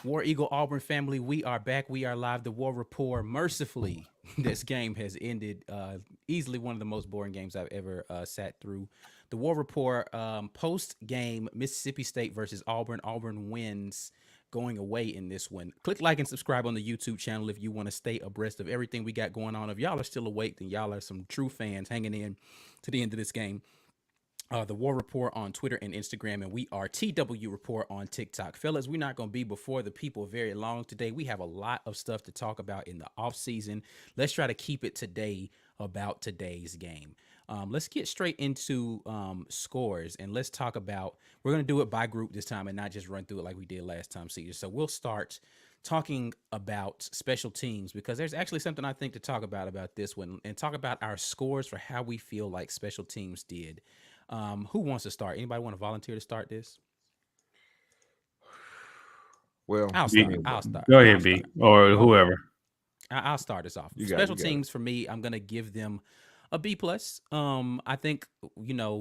War Eagle Auburn family, we are back. We are live. The War Rapport. Mercifully, this game has ended. Easily one of the most boring games I've ever sat through. The War Rapport post game Mississippi State versus Auburn. Auburn wins going away in this one. Click like and subscribe on the YouTube channel if you want to stay abreast of everything we got going on. If y'all are still awake, then y'all are some true fans hanging in to the end of this game. The War Report on Twitter and Instagram, and we are TW Report on TikTok. Fellas, we're not going to be before the people very long today. We have a lot of stuff to talk about in the off season. Let's try to keep it today about today's game. Let's get straight into scores, and let's talk about. We're going to do it by group this time, and not just run through it like we did last time, Caesar. So we'll start talking about special teams because there's actually something I think to talk about this one, and talk about our scores for how we feel like special teams did. Who wants to start? Anybody want to volunteer to start this? Well, I'll I start. mean, I'll start. Go I'll ahead, B, start. or oh, whoever. I'll start this off. you got it. Special You got it. teams for me, I'm gonna give them a B plus. I think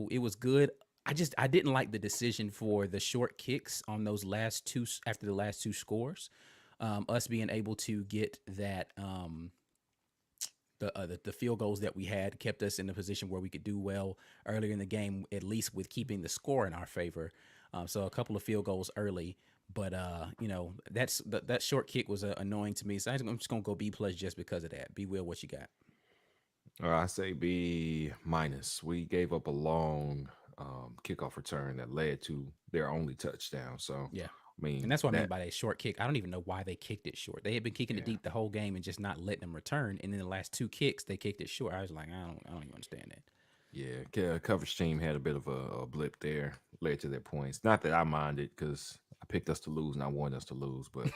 it was good. I didn't like the decision for the short kicks on those last two after the last two scores. Us being able to get that the field goals that we had kept us in a position where we could do well earlier in the game, at least with keeping the score in our favor. So a couple of field goals early, but that short kick was annoying to me. So I'm just gonna go B plus just because of that. B Will, what you got? I say B minus. We gave up a long kickoff return that led to their only touchdown. So, Yeah. I And mean, that's what I mean that, by that short kick. I don't even know why they kicked it short. They had been kicking it yeah, deep the whole game and just not letting them return. And then the last two kicks, they kicked it short. I was like, I don't even understand that. yeah. Coverage team had a bit of a blip there, led to their points. Not that I minded because I picked us to lose and I wanted us to lose, but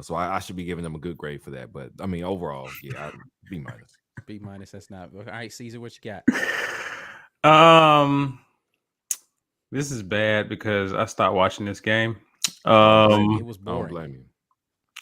so I should be giving them a good grade for that. But I mean, overall, yeah, B minus. B minus. That's not all right. Caesar, what you got? Um, this is bad because I stopped watching this game. It was. It Um, was I don't boring. blame you.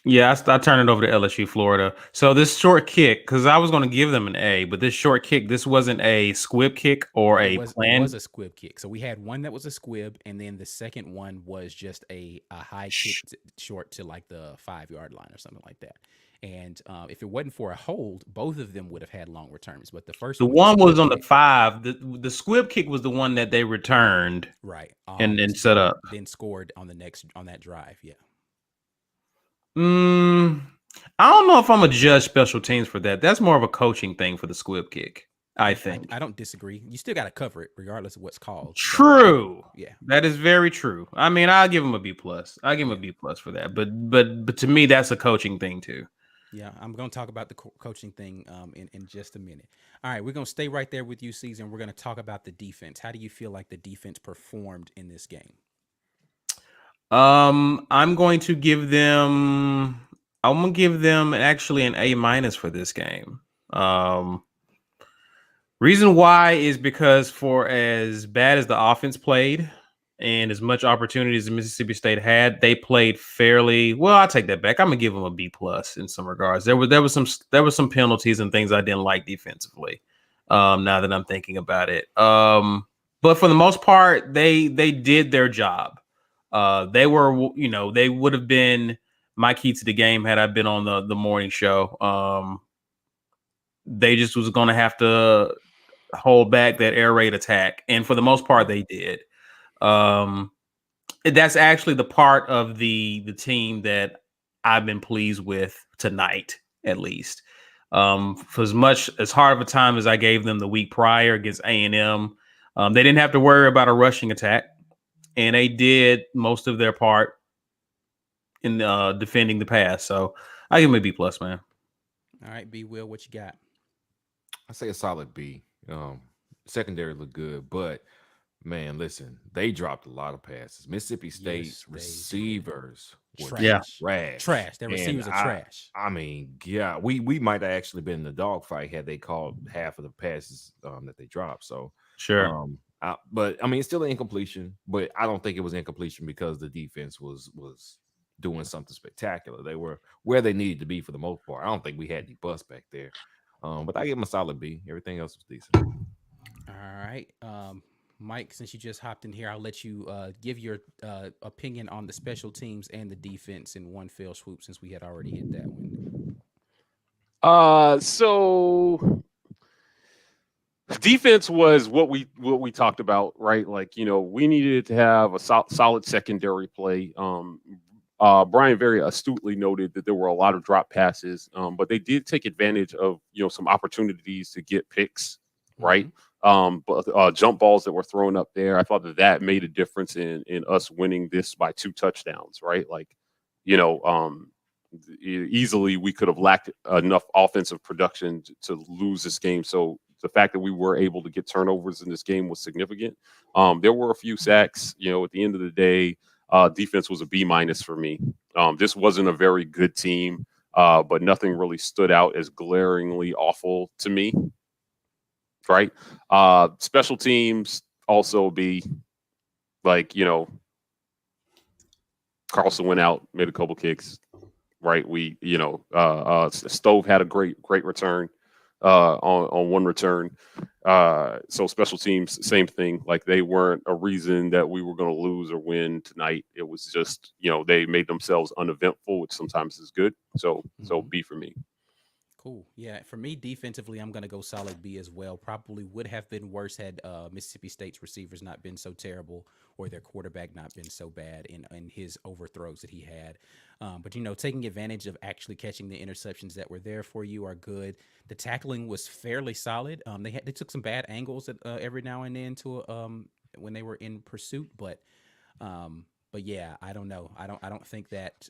yeah, I turned it over to LSU, Florida. So this short kick, because I was going to give them an A, but this short kick, this wasn't a squib kick or It a was it plan. was a squib kick. So we had one that was a squib, and then the second one was just a high kick short to like the 5 yard line or something like that. And if it wasn't for a hold, both of them would have had long returns. But the first The one was a one was squib on the kick, 5. The squib kick was the one that they returned right? and set up. Then scored on the next on that drive. Yeah, Mm, I don't know if I'm a judge special teams for that. That's more of a coaching thing for the squib kick, I I think. don't disagree. You still got to cover it regardless of what's called. So True. yeah, That is very true. I mean, I'll give him a B plus. I'll give him a yeah. B plus for that. But to me, that's a coaching thing too. Yeah, I'm going to talk about the coaching thing in just a minute. All right, we're going to stay right there with you, Caesar. We're going to talk about the defense. How do you feel like the defense performed in this game? I'm going to give them. I'm gonna give them actually an A minus for this game. Um, Reason why is because for as bad as the offense played and as much opportunities as Mississippi State had, they played fairly well. I take that back. I'm gonna give them a B plus in some regards. There was some penalties and things I didn't like defensively. Now that I'm thinking about it, but for the most part, they did their job. They were, they would have been my key to the game had I been on the morning show. They just was going to have to hold back that air raid attack, and for the most part, they did. Um, that's actually the part of the team that I've been pleased with tonight, at least. For as much as hard of a time as I gave them the week prior against A&M, they didn't have to worry about a rushing attack, and they did most of their part in defending the pass. So I give them a B plus, man. All right, B Will, what you got? I say a solid B. Secondary looked good, but man, listen, they dropped a lot of passes. Mississippi State Yes, they did. receivers were Yeah. Trash, trash, trash. Their and receivers are trash. I mean, yeah, we might have actually been in the dogfight had they called half of the passes that they dropped. So, Sure. but I mean, it's still an incompletion, but I don't think it was incompletion because the defense was doing something spectacular. They were where they needed to be for the most part. I don't think we had any bust back there. But I give them a solid B. Everything else was decent. All right, Mike, since you just hopped in here, I'll let you give your opinion on the special teams and the defense in one fell swoop, since we had already hit that one. So defense was what we talked about, right? Like, we needed to have a solid secondary play. Brian very astutely noted that there were a lot of drop passes, but they did take advantage of some opportunities to get picks, right? But jump balls that were thrown up there. I thought that made a difference in us winning this by 2 touchdowns, right? Like, easily we could have lacked enough offensive production to lose this game. So the fact that we were able to get turnovers in this game was significant. There were a few sacks. At the end of the day, defense was a B- for me. This wasn't a very good team, but nothing really stood out as glaringly awful to me. Right? Special teams also B. Like, Carlson went out, made a couple kicks. Right? Stove had a great return on one return. So special teams, same thing. Like, they weren't a reason that we were going to lose or win tonight. It was just, they made themselves uneventful, which sometimes is good. So B for me. Cool. Yeah, for me, defensively, I'm going to go solid B as well. Probably would have been worse had Mississippi State's receivers not been so terrible, or their quarterback not been so bad in his overthrows that he had. But, taking advantage of actually catching the interceptions that were there for you are good. The tackling was fairly solid. They took some bad angles every now and then when they were in pursuit, but yeah, I don't know. I don't think that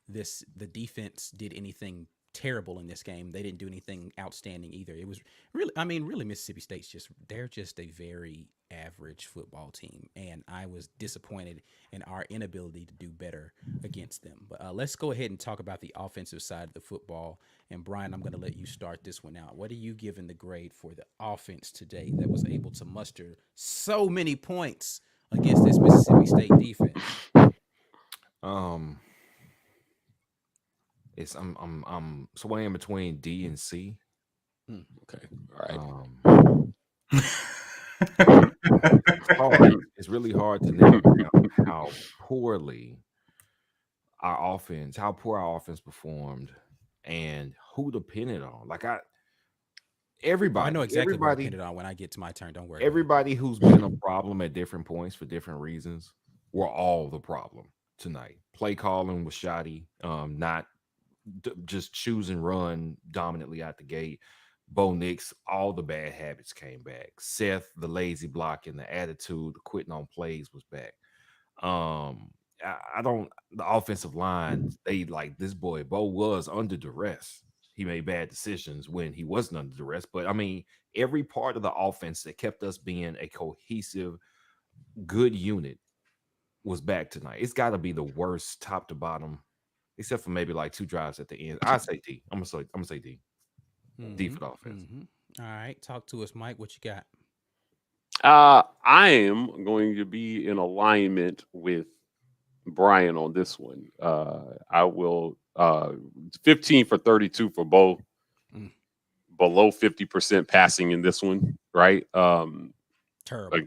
the defense did anything terrible in this game. They didn't do anything outstanding either. It was really Mississippi State's they're just a very average football team, and I was disappointed in our inability to do better against them. But let's go ahead and talk about the offensive side of the football. And Brian, I'm going to let you start this one out. What are you giving the grade for the offense today that was able to muster so many points against this Mississippi State defense? I'm swaying between D and C. Okay. All right. It's really hard to narrow down how poor our offense performed and who depended on. Like, everybody. I know exactly what depended on when I get to my turn. Don't worry. Everybody who's been a problem at different points for different reasons were all the problem tonight. Play calling was shoddy. Not just choose and run dominantly out the gate. Bo Nix, all the bad habits came back. Seth, the lazy block and the attitude, the quitting on plays was back. The offensive line, they like this boy. Bo was under duress. He made bad decisions when he wasn't under duress. But every part of the offense that kept us being a cohesive, good unit was back tonight. It's got to be the worst top to bottom, except for maybe like 2 drives at the end. I say D. I'm gonna say D. D for the offense. All right, talk to us, Mike. What you got? I am going to be in alignment with Brian on this one. I will 15 for 32 for both. Below 50% passing in this one, right? Terrible.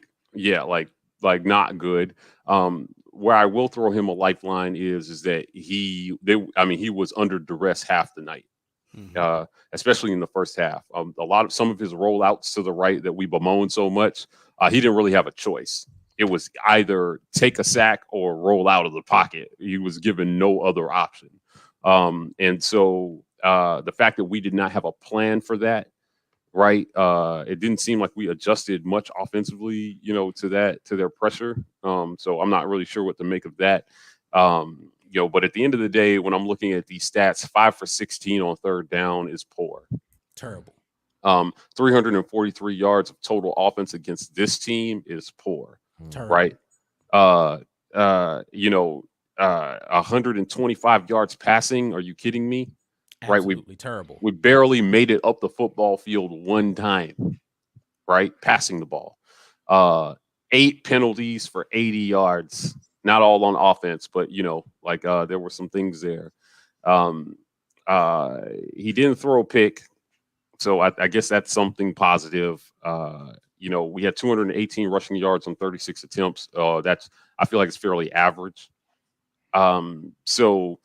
Like not good. Where I will throw him a lifeline is that he was under duress half the night. Especially in the first half. Some of his rollouts to the right that we bemoan so much, he didn't really have a choice. It was either take a sack or roll out of the pocket. He was given no other option. And so the fact that we did not have a plan for that, right? It didn't seem like we adjusted much offensively, to their pressure. So I'm not really sure what to make of that. But at the end of the day, when I'm looking at these stats, 5 for 16 on third down is poor. Terrible. 343 yards of total offense against this team is poor. Terrible. Right? 125 yards passing. Are you kidding me? Absolutely right? Terrible. We barely made it up the football field one time, right? Passing the ball. 8 penalties for 80 yards. Not all on offense, but there were some things there. He didn't throw a pick, so I guess that's something positive. We had 218 rushing yards on 36 attempts. I feel like it's fairly average. So,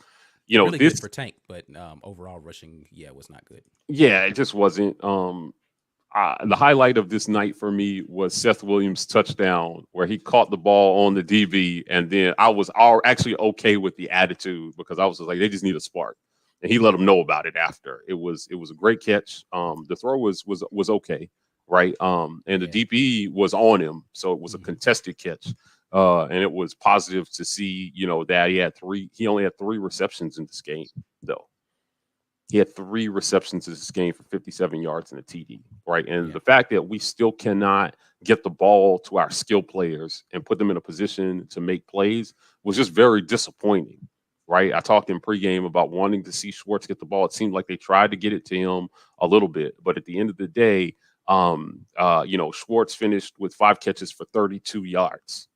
Really this, good for Tank, but overall rushing, was not good. yeah, it just wasn't. The highlight of this night for me was Seth Williams' touchdown, where he caught the ball on the DB, and then I was actually okay with the attitude because I was just like, they just need a spark, and he let them know about it after. It was a great catch. The throw was okay, right? And the DB was on him, so it was a contested catch. And it was positive to see, that he only had 3 receptions in this game, though. He had 3 receptions in this game for 57 yards and a TD, right? And the fact that we still cannot get the ball to our skill players and put them in a position to make plays was just very disappointing, right? I talked in pregame about wanting to see Schwartz get the ball. It seemed like they tried to get it to him a little bit, but at the end of the day, Schwartz finished with 5 catches for 32 yards,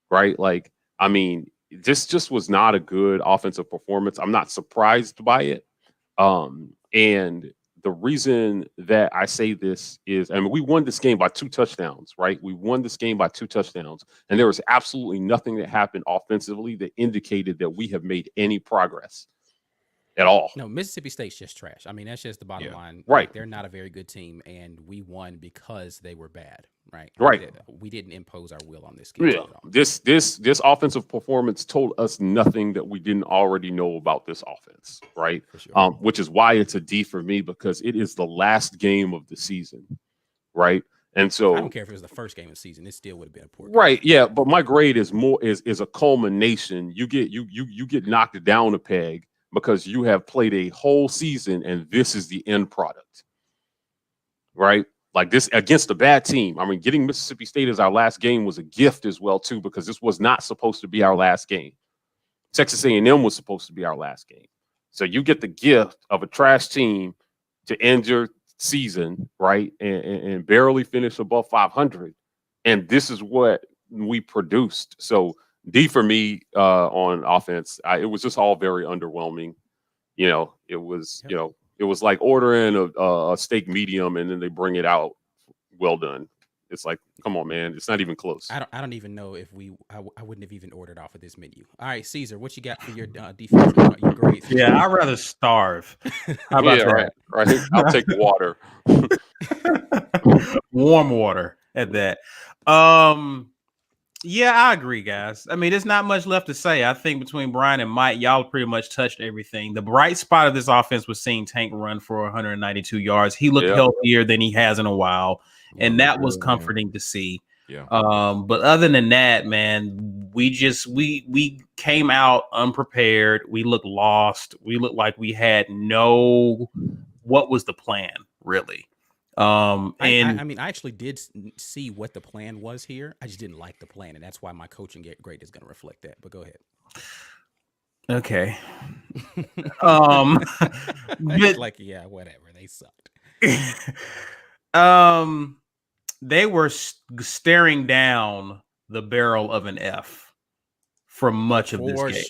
right? Like, I mean, this just was not a good offensive performance. I'm not surprised by it. And the reason that I say this is, we won this game by 2 touchdowns, right? We won this game by 2 touchdowns, and there was absolutely nothing that happened offensively that indicated that we have made any progress at all. No, Mississippi State's just trash. I mean, that's just the bottom line. Right. Like, they're not a very good team, and we won because they were bad, right? Right. We didn't impose our will on this game. Yeah. This offensive performance told us nothing that we didn't already know about this offense, right? For sure. Which is why it's a D for me, because it is the last game of the season, right? And so I don't care if it was the first game of the season; it still would have been a poor game. Right. Yeah, but my grade is a culmination. You get knocked down a peg because you have played a whole season and this is the end product. Right? Like, this against a bad team. I mean, getting Mississippi State as our last game was a gift as well too, because this was not supposed to be our last game. Texas A&M was supposed to be our last game. So you get the gift of a trash team to end your season, right? And barely finish above 500. And this is what we produced. So D for me on offense. It was just all very underwhelming. It was, it was like ordering a steak medium and then they bring it out well done. It's like, come on, man. It's not even close. I don't even know if I wouldn't have even ordered off of this menu. All right, Caesar, what you got for your defense? Your grades? Yeah, I'd rather starve. How about that? Right. I'll take water. Warm water at that. Yeah, I agree, guys. I mean, there's not much left to say. I think between Brian and Mike, y'all pretty much touched everything. The bright spot of this offense was seeing Tank run for 192 yards. He looked healthier than he has in a while, and that was comforting to see. Yeah. But other than that, man, we came out unprepared. We looked lost. We looked like we had what was the plan, really. I mean, I actually did see what the plan was here. I just didn't like the plan, and that's why my coaching grade is going to reflect that. But go ahead. Okay. Like, yeah, whatever. They sucked. They were staring down the barrel of an F for much of this game.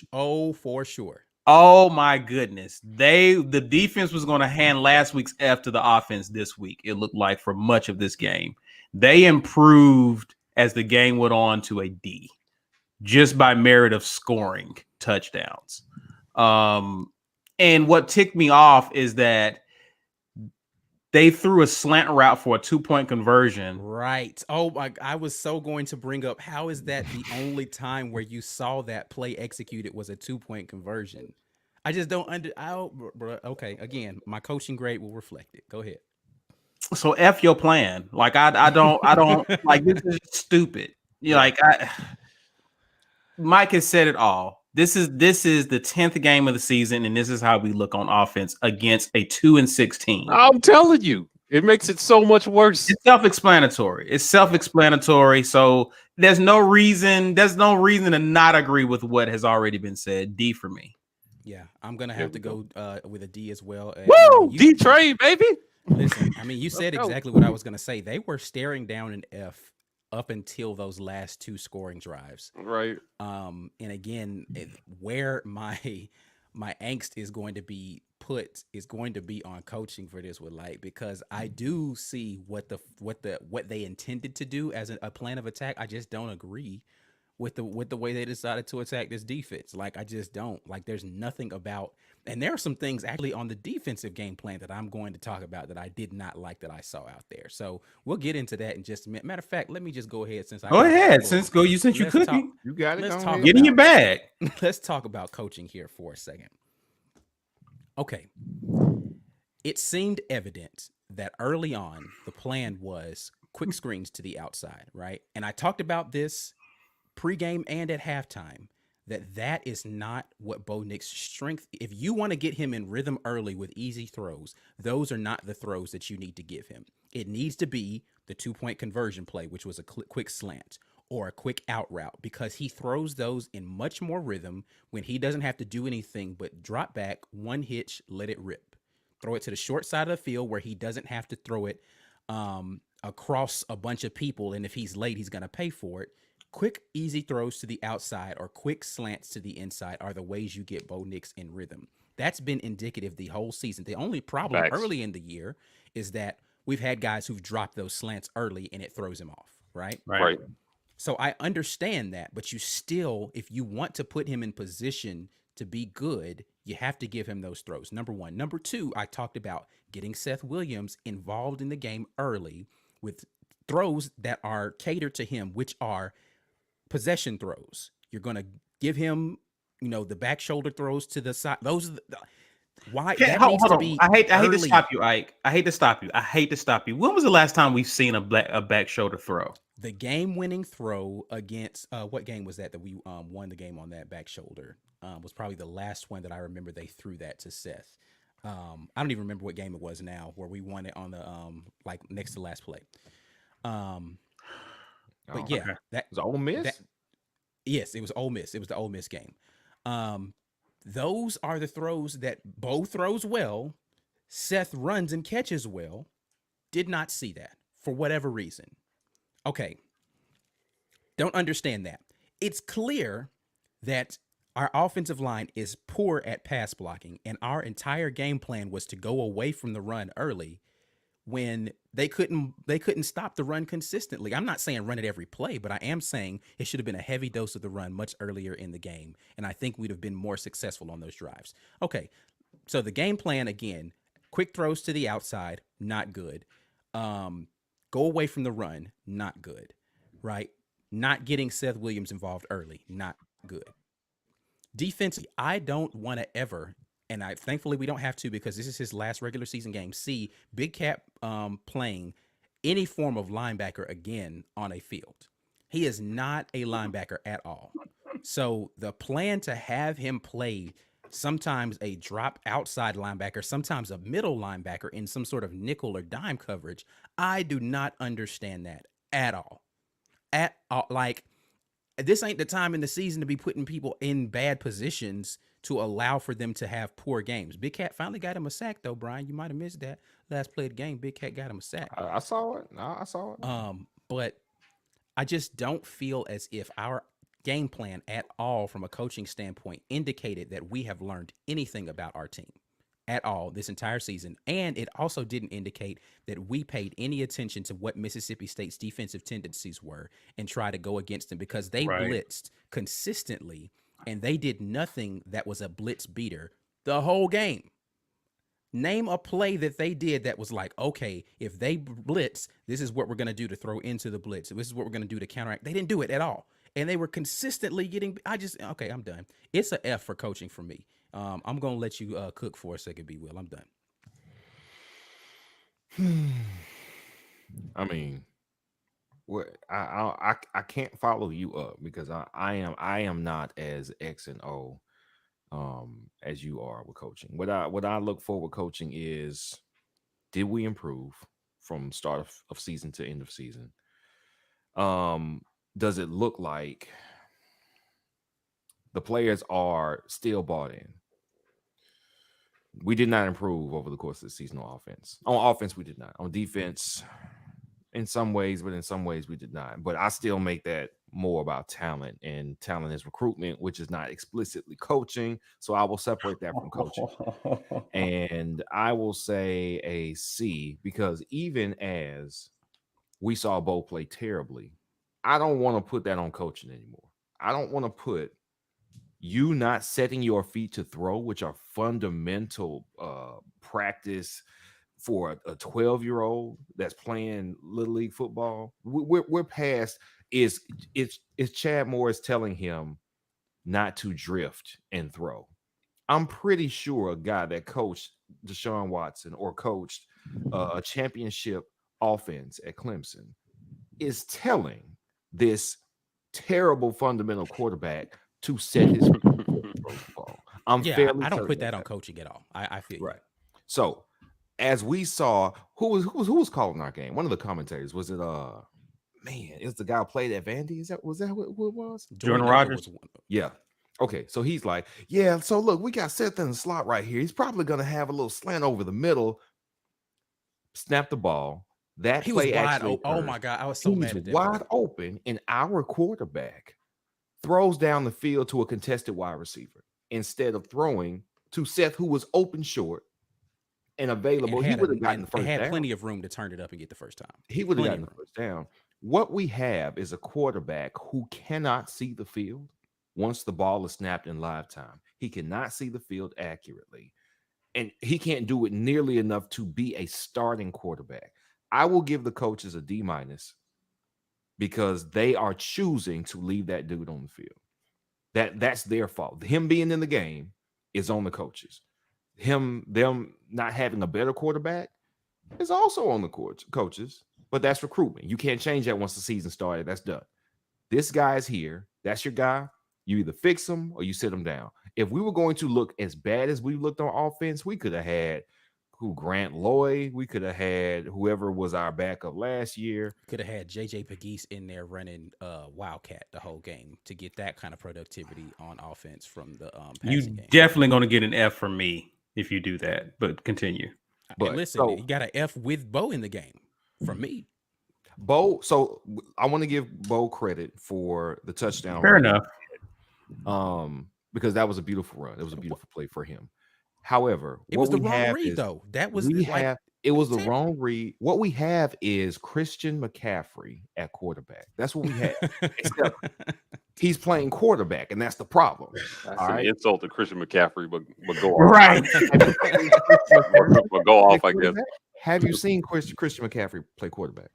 For sure. Oh my goodness. The defense was going to hand last week's F to the offense this week. It looked like for much of this game. They improved as the game went on to a D just by merit of scoring touchdowns. And what ticked me off is that they threw a slant route for a 2-point conversion. Right. Oh my! I was so going to bring up, how is that the only time where you saw that play executed was a 2-point conversion? I just don't okay. Again, my coaching grade will reflect it. Go ahead. So F your plan. Like I don't like, this is stupid. Mike has said it all. This is the 10th game of the season, and this is how we look on offense against a 2-6 team. I'm telling you, it makes it so much worse. It's self-explanatory. So there's no reason to not agree with what has already been said. D for me. Yeah, I'm gonna have to go with a D as well. Woo! D train, baby. Listen, I mean, you said exactly what I was gonna say. They were staring down an F up until those last 2 scoring drives. Right. And again, where my angst is going to be put is going to be on coaching for this with Light, because I do see what they intended to do as a plan of attack. I just don't agree with the way they decided to attack this defense. Like, I just don't. Like, there's nothing about, and there are some things actually on the defensive game plan that I'm going to talk about that I did not like that I saw out there. So we'll get into that in just a minute. Matter of fact, let me just go ahead since I Go got the ahead. floor. Since you Let's cooking, talk. You got it. Let's Go talk ahead. get in your bag. Let's talk about coaching here for a second. Okay. It seemed evident that early on the plan was quick screens to the outside, right? And I talked about this pregame and at halftime, that is not what Bo Nix's strength. If you want to get him in rhythm early with easy throws, those are not the throws that you need to give him. It needs to be the 2-point conversion play, which was a quick slant or a quick out route, because he throws those in much more rhythm when he doesn't have to do anything but drop back, one hitch, let it rip. Throw it to the short side of the field where he doesn't have to throw it across a bunch of people, and if he's late, he's going to pay for it. Quick, easy throws to the outside or quick slants to the inside are the ways you get Bo Nix in rhythm. That's been indicative the whole season. The only problem early in the year is that we've had guys who've dropped those slants early and it throws him off, right? Right. So I understand that, but you still, if you want to put him in position to be good, you have to give him those throws. Number one. Number two, I talked about getting Seth Williams involved in the game early with throws that are catered to him, which are possession throws. You're going to give him, the back shoulder throws to the side. Those are why that needs to be. I hate to stop you, Ike. I hate to stop you. When was the last time we've seen a back shoulder throw? The game-winning throw against what game was that we won the game on that back shoulder? Was probably the last one that I remember they threw that to Seth. I don't even remember what game it was now, where we won it on the like next to last play. But yeah, that was Ole Miss. Yes, it was Ole Miss. It was the Ole Miss game. Those are the throws that Bo throws well. Seth runs and catches well. Did not see that for whatever reason. Okay. Don't understand that. It's clear that our offensive line is poor at pass blocking, and our entire game plan was to go away from the run early when they couldn't stop the run consistently. I'm not saying run it every play, but I am saying it should have been a heavy dose of the run much earlier in the game, and I think we'd have been more successful on those drives. Okay, so the game plan, again, quick throws to the outside, not good. Go away from the run, not good, right? Not getting Seth Williams involved early, not good. Defensively, I don't want to ever, and thankfully we don't have to because this is his last regular season game, see Big Cat playing any form of linebacker again on a field. He is not a linebacker at all. So the plan to have him play sometimes a drop outside linebacker, sometimes a middle linebacker in some sort of nickel or dime coverage, I do not understand that at all. At all. Like, this ain't the time in the season to be putting people in bad positions to allow for them to have poor games. Big Cat finally got him a sack, though, Brian. You might have missed that last play of the game. Big Cat got him a sack. I saw it. I saw it. But I just don't feel as if our game plan at all from a coaching standpoint indicated that we have learned anything about our team at all this entire season. And it also didn't indicate that we paid any attention to what Mississippi State's defensive tendencies were and try to go against them, because they blitzed consistently and they did nothing that was a blitz beater the whole game. Name a play that they did that was like, okay, if they blitz, this is what we're going to do to throw into the blitz. This is what we're going to do to counteract. They didn't do it at all. And they were consistently getting, okay, I'm done. It's an F for coaching for me. I'm going to let you cook for a second, B. Will. I'm done. I mean, what I can't follow you up because I am not as X and O as you are with coaching. What I look for with coaching is, did we improve from start of season to end of season? Does it look like the players are still bought in? We did not improve over the course of the season on offense. On offense, we did not. On defense, in some ways, but in some ways we did not. But I still make that more about talent, and talent is recruitment, which is not explicitly coaching. So I will separate that from coaching. And I will say a C, because even as we saw Bo play terribly, I don't want to put that on coaching anymore. I don't want to put you not setting your feet to throw, which are fundamental practice for a 12-year-old that's playing little league football. We're past it's Chad Morris telling him not to drift and throw. I'm pretty sure a guy that coached Deshaun Watson or coached a championship offense at Clemson is telling this terrible fundamental quarterback to set his feet before he throws the ball. I'm Yeah, fairly I don't certain put of that on coaching at all. I feel you. Right. So as we saw, who was calling our game? One of the commentators, was it man, it's the guy who played at Vandy. Was that who it was? Jordan Dwayne Elder Rogers. was one. Yeah. Okay, so he's like, yeah, so look, we got Seth in the slot right here. He's probably gonna have a little slant over the middle, snap the ball. That He was play wide actually open. Oh occurred. my God, I was so He's mad at that wide play. open, and our quarterback throws down the field to a contested wide receiver instead of throwing to Seth, who was open short and available. He would have gotten the first had down. plenty of room to turn it up and get the first time. He would have Plenty gotten of the room. first down. What we have is a quarterback who cannot see the field once the ball is snapped in live time. He cannot see the field accurately, and he can't do it nearly enough to be a starting quarterback. I will give the coaches a D- because they are choosing to leave that dude on the field. That's their fault. Him being in the game is on the coaches. Them not having a better quarterback is also on the coaches, but that's recruitment. You can't change that once the season started. That's done. This guy's here. That's your guy. You either fix him or you sit him down. If we were going to look as bad as we looked on offense, we could have had Grant Lloyd. We could have had whoever was our backup last year. Could have had JJ Pegues in there running Wildcat the whole game to get that kind of productivity on offense from the You passing game. definitely going to get an F from me if you do that. But continue. But And listen, you got an F with Bo in the game from me. Bo, so I want to give Bo credit for the touchdown. Fair enough. Because that was a beautiful run. It was a beautiful play for him. However, It was the wrong read, though. That was it was the wrong read. What we have is Christian McCaffrey at quarterback. That's what we have. Except he's playing quarterback, and that's the problem. That's All an right? insult to Christian McCaffrey, but go off. Right. But go off, I guess. Have you seen Christian McCaffrey play quarterback?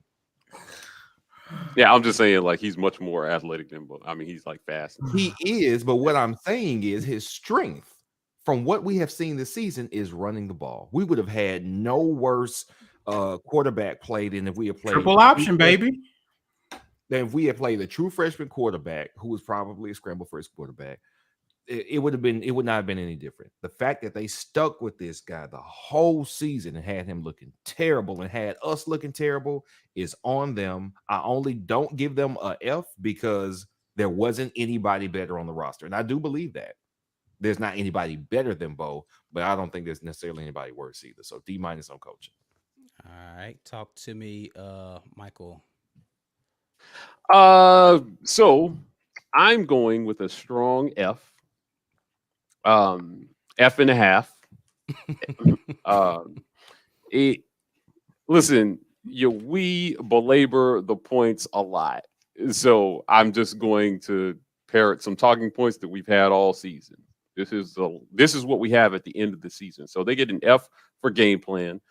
Yeah, I'm just saying, like, he's much more athletic than Bo. I mean, he's like fast. He is, but what I'm saying is his strength from what we have seen this season is running the ball. We would have had no worse quarterback play than if we had played triple option, baby. Than if we had played a true freshman quarterback who was probably a scramble first quarterback. It would not have been any different. The fact that they stuck with this guy the whole season and had him looking terrible and had us looking terrible is on them. I only don't give them a F because there wasn't anybody better on the roster. And I do believe that there's not anybody better than Bo, but I don't think there's necessarily anybody worse either. So D- on coaching. All right. Talk to me, Michael. So I'm going with a strong F. F and a half. Listen, we belabor the points a lot. So I'm just going to parrot some talking points that we've had all season. This is what we have at the end of the season. So they get an F for game plan.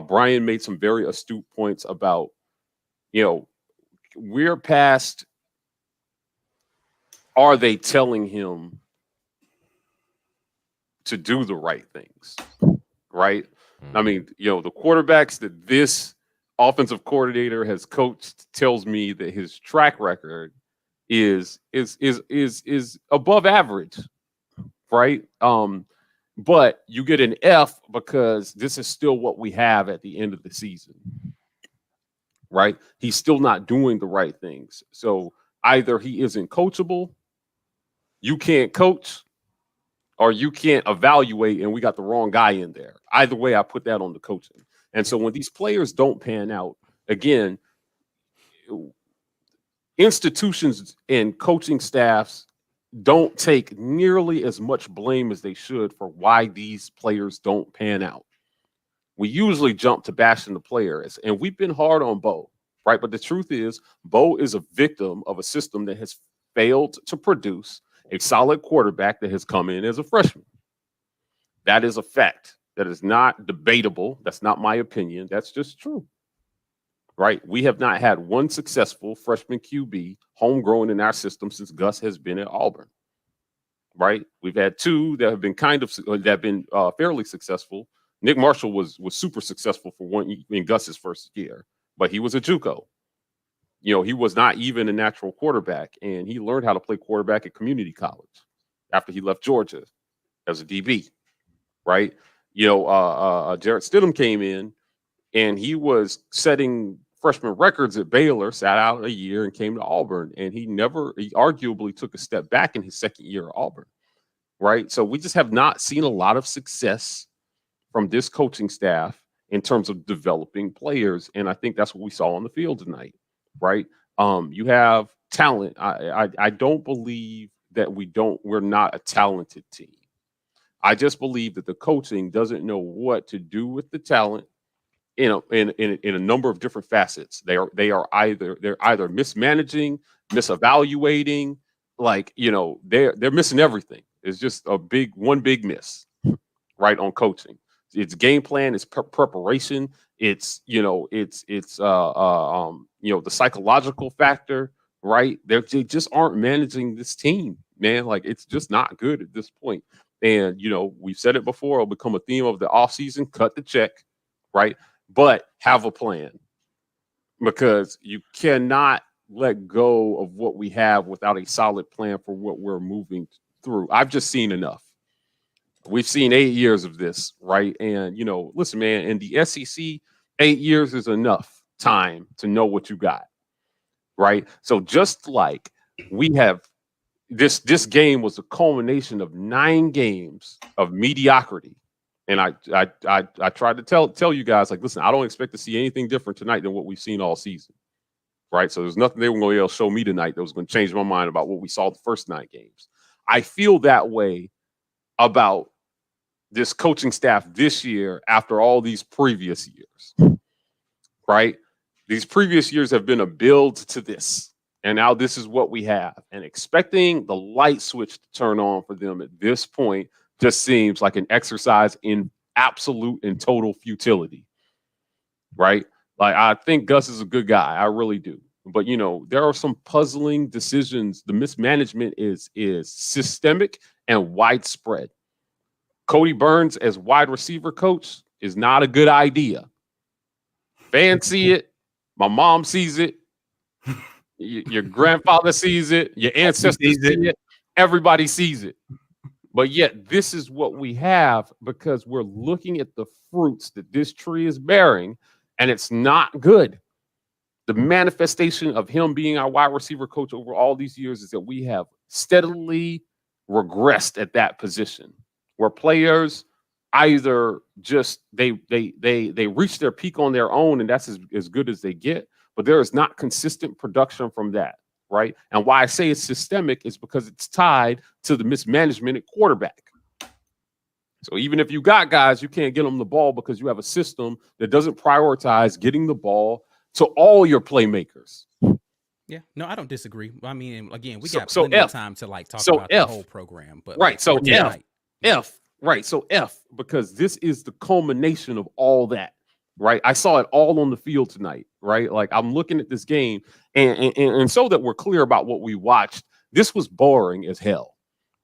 Brian made some very astute points about, we're past. Are they telling him to do the right things? Right. Mm-hmm. I mean, the quarterbacks that this offensive coordinator has coached tells me that his track record is above average. Right. But you get an F because this is still what we have at the end of the season. Right. He's still not doing the right things. So either he isn't coachable, you can't coach, or you can't evaluate, and we got the wrong guy in there. Either way, I put that on the coaching. And so when these players don't pan out, again, institutions and coaching staffs don't take nearly as much blame as they should for why these players don't pan out. We usually jump to bashing the players, and we've been hard on Bo, right? But the truth is, Bo is a victim of a system that has failed to produce a solid quarterback that has come in as a freshman. That is a fact. That is not debatable. That's not my opinion. That's just true, right? We have not had one successful freshman QB homegrown in our system since Gus has been at Auburn, right? We've had two that have been fairly successful. Nick Marshall was super successful for one in Gus's first year, but he was a JUCO. You know, he was not even a natural quarterback, and he learned how to play quarterback at community college after he left Georgia as a DB, right? You know, Jarrett Stidham came in, and he was setting freshman records at Baylor, sat out a year, and came to Auburn, and he arguably took a step back in his second year at Auburn, right? So we just have not seen a lot of success from this coaching staff in terms of developing players, and I think that's what we saw on the field tonight, right? You have talent. I don't believe that we're not a talented team. I just believe that the coaching doesn't know what to do with the talent, you know, in a number of different facets. They're either mismanaging, misevaluating, like, you know, they're missing everything. It's just one big miss, right, on coaching. It's game plan, it's preparation, it's, you know, it's you know, the psychological factor, right? They just aren't managing this team, man. Like, it's just not good at this point. And, you know, we've said it before, it'll become a theme of the offseason, cut the check, right? But have a plan, because you cannot let go of what we have without a solid plan for what we're moving through. I've just seen enough. We've seen 8 years of this, right? And, you know, listen, man, in the SEC, 8 years is enough time to know what you got, right? So just like we have this game was a culmination of 9 games of mediocrity. And I tried to tell you guys, like, listen, I don't expect to see anything different tonight than what we've seen all season, right? So there's nothing they were going to be able to show me tonight that was going to change my mind about what we saw the first 9 games. I feel that way about this coaching staff this year after all these previous years, right? These previous years have been a build to this, and now this is what we have. And expecting the light switch to turn on for them at this point just seems like an exercise in absolute and total futility, right? Like, I think Gus is a good guy. I really do. But, you know, there are some puzzling decisions. The mismanagement is systemic and widespread. Cody Burns as wide receiver coach is not a good idea. Fans see it. My mom sees it. Your grandfather sees it. Your ancestors see it. Everybody sees it. But yet this is what we have, because we're looking at the fruits that this tree is bearing, and it's not good. The manifestation of him being our wide receiver coach over all these years is that we have steadily regressed at that position, where players either just they reach their peak on their own, and that's as good as they get, but there is not consistent production from that, right? And why I say it's systemic is because it's tied to the mismanagement at quarterback. So even if you got guys, you can't get them the ball because you have a system that doesn't prioritize getting the ball to all your playmakers. Yeah, no, I don't disagree. I mean, again, we got plenty of time to like talk about the whole program, but right. So F, right. So F, because this is the culmination of all that, right? I saw it all on the field tonight, right? Like, I'm looking at this game, and so that we're clear about what we watched, this was boring as hell.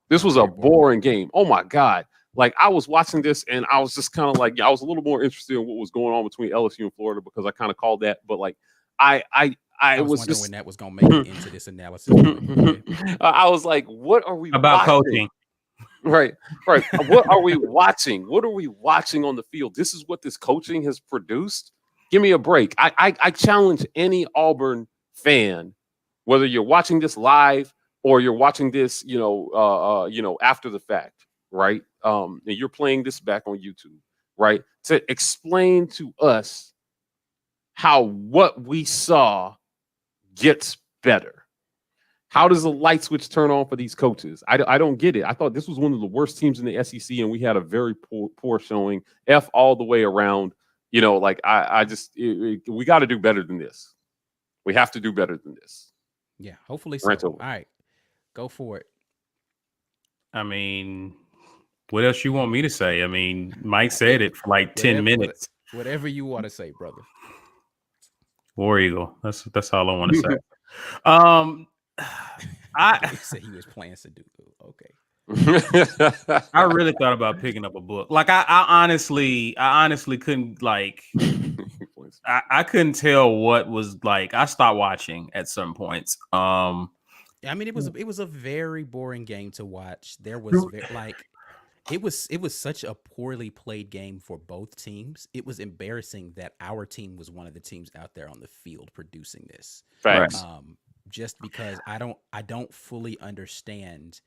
This was a boring game. Oh my God. Like, I was watching this and I was just kind of like, I was a little more interested in what was going on between LSU and Florida, because I kind of called that. But like, I was wondering just when that was going to make it into this analysis. I was like, what are we about watching? coaching? Right. What are we watching? What are we watching on the field? This is what this coaching has produced. Give me a break. I challenge any Auburn fan, whether you're watching this live or you're watching this, after the fact, right? And you're playing this back on YouTube, right? To explain to us how what we saw gets better. How does the light switch turn on for these coaches? I don't get it. I thought this was one of the worst teams in the SEC, and we had a very poor showing. F all the way around. You know, like we got to do better than this. We have to do better than this. Yeah, hopefully so. All right, go for it. I mean, what else you want me to say? I mean, Mike said it for like 10 minutes. Whatever you want to say, brother. War Eagle. That's all I want to say. I said he was playing Sudoku. Okay. I really thought about picking up a book. Like I honestly couldn't like. I couldn't tell what was like. I stopped watching at some points. I mean, it was a very boring game to watch. There was it was such a poorly played game for both teams. It was embarrassing that our team was one of the teams out there on the field producing this. Facts. Just because I don't fully understand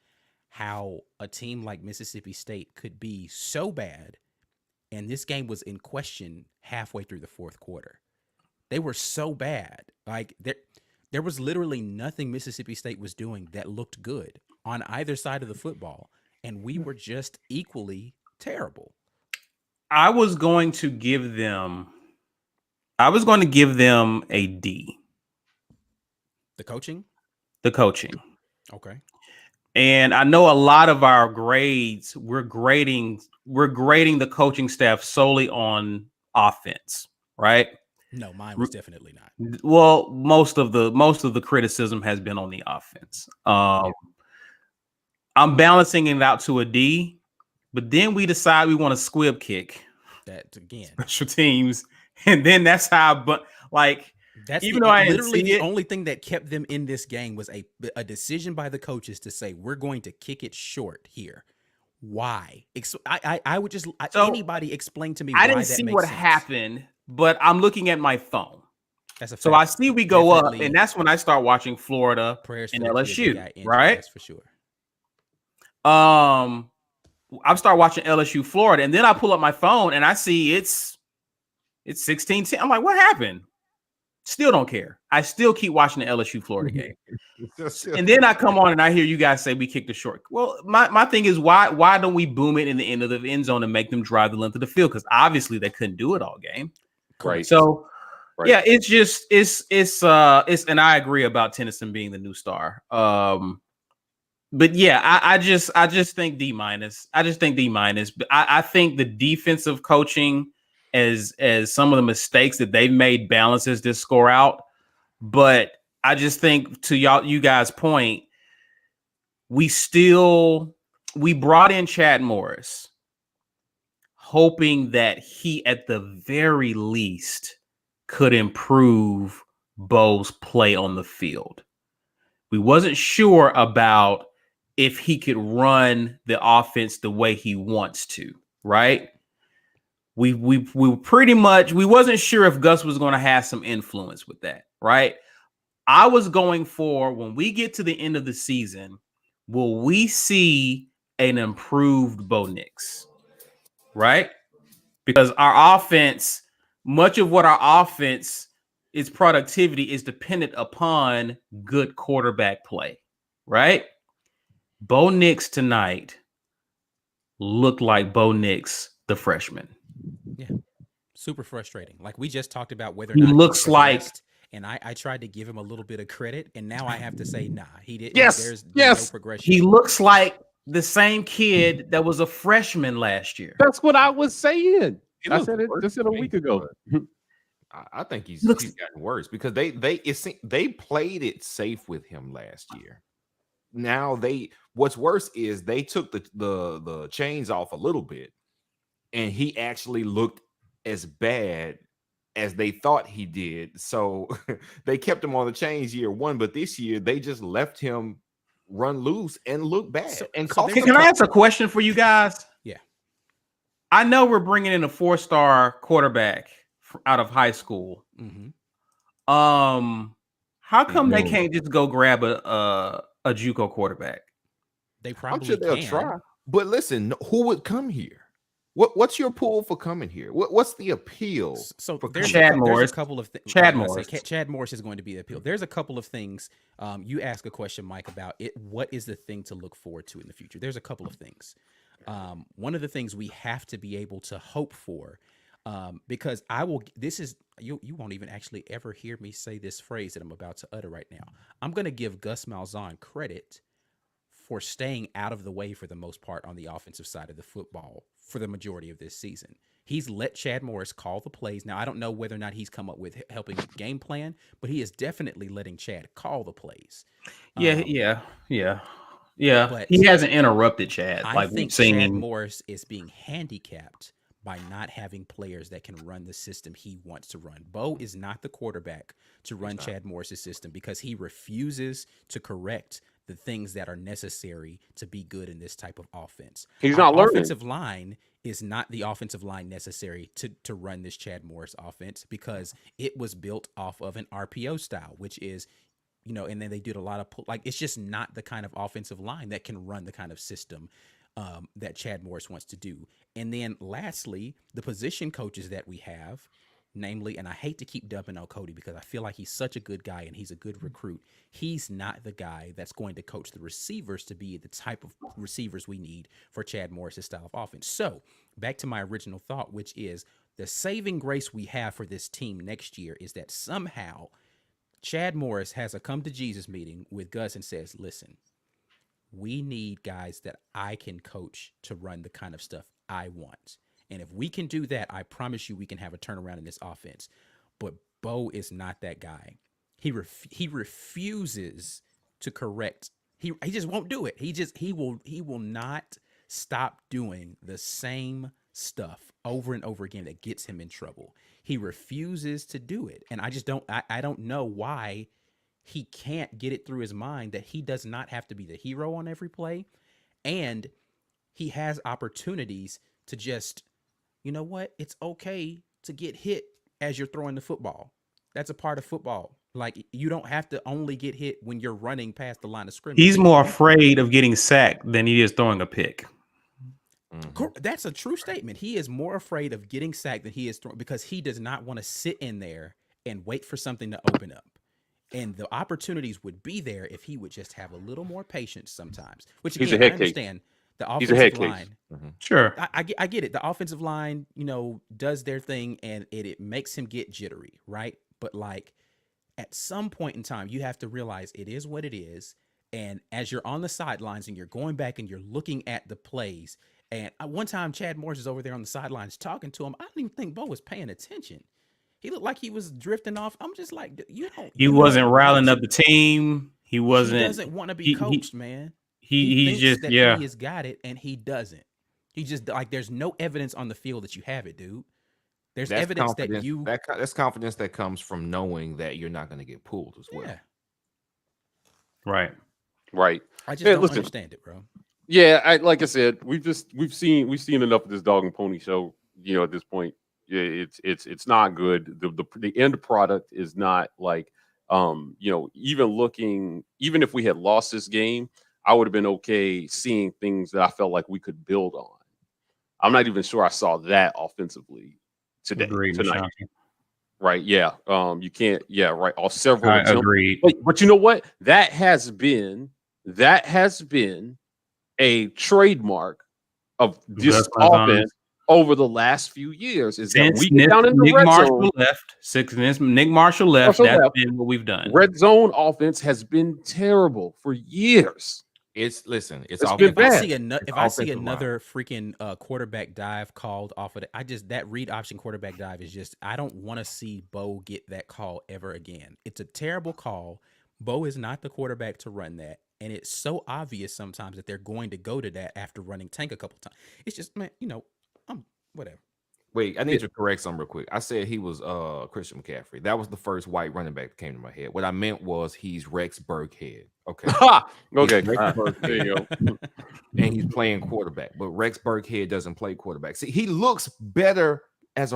how a team like Mississippi State could be so bad, and this game was in question halfway through the fourth quarter. They were so bad. Like there was literally nothing Mississippi State was doing that looked good on either side of the football, and we were just equally terrible. I was going to give them a D. The coaching? The coaching. Okay. And I know a lot of our grades, we're grading the coaching staff solely on offense, right? No, mine was definitely not. Well, most of the criticism has been on the offense. I'm balancing it out to a D, but then we decide we want to squib kick that again. Special teams, and then that's how. But like, that's even though I literally the only thing that kept them in this game was a decision by the coaches to say we're going to kick it short here. Why? I would just anybody explain to me. I didn't see what happened, but I'm looking at my phone. That's a fact. So I see we go up, and that's when I start watching Florida and LSU, right? That's for sure. I start watching LSU Florida, and then I pull up my phone and I see it's 16-10. I'm like, what happened? Still don't care. I still keep watching the LSU Florida game. And then I come on and I hear you guys say we kicked a short. Well, my thing is why don't we boom it in the end of the end zone and make them drive the length of the field? Because obviously they couldn't do it all game. Right. So yeah, it's just it's and I agree about Tennyson being the new star. But yeah, I just think D-. I just think D-. But I think the defensive coaching as some of the mistakes that they've made balances this score out. But I just think to you guys' point, we brought in Chad Morris, hoping that he at the very least could improve Bo's play on the field. We wasn't sure about if he could run the offense the way he wants to, right? We pretty much, we wasn't sure if Gus was going to have some influence with that, right? I was going for, when we get to the end of the season, will we see an improved Bo Nix, right? Because our offense, much of what our offense is productivity is dependent upon good quarterback play, right? Bo Nix tonight looked like Bo Nix, the freshman. Yeah, super frustrating. Like we just talked about whether or he not looks like, and I tried to give him a little bit of credit, and now I have to say, nah, he didn't. Yes, there's no progression. He looks like the same kid that was a freshman last year. That's what I was saying. I said it just a week ago. I think he's gotten worse because they played it safe with him last year. Now what's worse is they took the chains off a little bit, and he actually looked as bad as they thought he did. So they kept him on the chains year one, but this year they just left him run loose and look bad. Can I ask a question for you guys? Yeah. I know we're bringing in a 4-star quarterback out of high school. Mm-hmm. How come they can't just go grab a JUCO quarterback? They probably I'm sure they'll try. But listen, who would come here? What's your pull for coming here? What's the appeal? So for there's coming Chad here? there's a Morris. couple of things. Chad Morris. Chad Morris is going to be the appeal. There's a couple of things. You ask a question, Mike, about it. What is the thing to look forward to in the future? There's a couple of things. One of the things we have to be able to hope for, because you won't even actually ever hear me say this phrase that I'm about to utter right now. I'm going to give Gus Malzahn credit for staying out of the way for the most part on the offensive side of the football for the majority of this season. He's let Chad Morris call the plays. Now, I don't know whether or not he's come up with helping game plan, but he is definitely letting Chad call the plays. Yeah. But He hasn't interrupted Chad I like think we've seen. Chad Morris is being handicapped by not having players that can run the system he wants to run. Bo is not the quarterback to run Chad Morris's system because he refuses to correct the things that are necessary to be good in this type of offense. He's Our not learning. offensive line is not the offensive line necessary to run this Chad Morris offense because it was built off of an RPO style, which is, and then they did a lot of it's just not the kind of offensive line that can run the kind of system that Chad Morris wants to do. And then lastly, the position coaches that we have, namely, and I hate to keep dumping on Cody because I feel like he's such a good guy and he's a good recruit. He's not the guy that's going to coach the receivers to be the type of receivers we need for Chad Morris's style of offense. So back to my original thought, which is the saving grace we have for this team next year is that somehow Chad Morris has a come to Jesus meeting with Gus and says, listen, we need guys that I can coach to run the kind of stuff I want. And if we can do that, I promise you we can have a turnaround in this offense. But Bo is not that guy. He refuses to correct. He just won't do it. He will not stop doing the same stuff over and over again that gets him in trouble. He refuses to do it. And I don't know why he can't get it through his mind that he does not have to be the hero on every play. And he has opportunities to just, you know what? It's okay to get hit as you're throwing the football. That's a part of football. Like, you don't have to only get hit when you're running past the line of scrimmage. He's more afraid of getting sacked than he is throwing a pick. That's a true statement. He is more afraid of getting sacked than he is because he does not want to sit in there and wait for something to open up. And the opportunities would be there if he would just have a little more patience sometimes. Which again, I understand the offensive line. Sure, I get it. The offensive line, does their thing and it makes him get jittery, right? But like at some point in time, you have to realize it is what it is. And as you're on the sidelines and you're going back and you're looking at the plays, and one time Chad Morris is over there on the sidelines talking to him. I don't even think Bo was paying attention. He looked like he was drifting off. I'm just like, he wasn't riling up the team. He wasn't. He doesn't want to be coached, man. He thinks just that he has got it, and he doesn't. He just there's no evidence on the field that you have it, dude. There's evidence that you. That's confidence that comes from knowing that you're not going to get pulled as well. Yeah. Right. I just don't understand it, bro. Yeah, like I said, we've seen enough of this dog and pony show. At this point, yeah, it's not good. The end product is not like, even if we had lost this game, I would have been okay seeing things that I felt like we could build on. I'm not even sure I saw that offensively tonight. Right? Yeah. You can't. Yeah. Right. All several. Agreed. But you know what? That has been a trademark of this offense over the last few years. Is that we get down in the red zone left? Since Nick Marshall left, that's been what we've done. Red zone offense has been terrible for years. It's been if bad. I see another freaking quarterback dive called off of it, that read option quarterback dive is just, I don't want to see Bo get that call ever again. It's a terrible call. Bo is not the quarterback to run that. And it's so obvious sometimes that they're going to go to that after running tank a couple times. It's just, man, whatever. Wait, I need to correct something real quick. I said he was Christian McCaffrey. That was the first white running back that came to my head. What I meant was he's Rex Burkhead. Okay. Okay. There you go. And he's playing quarterback, but Rex Burkhead doesn't play quarterback. See, he looks better as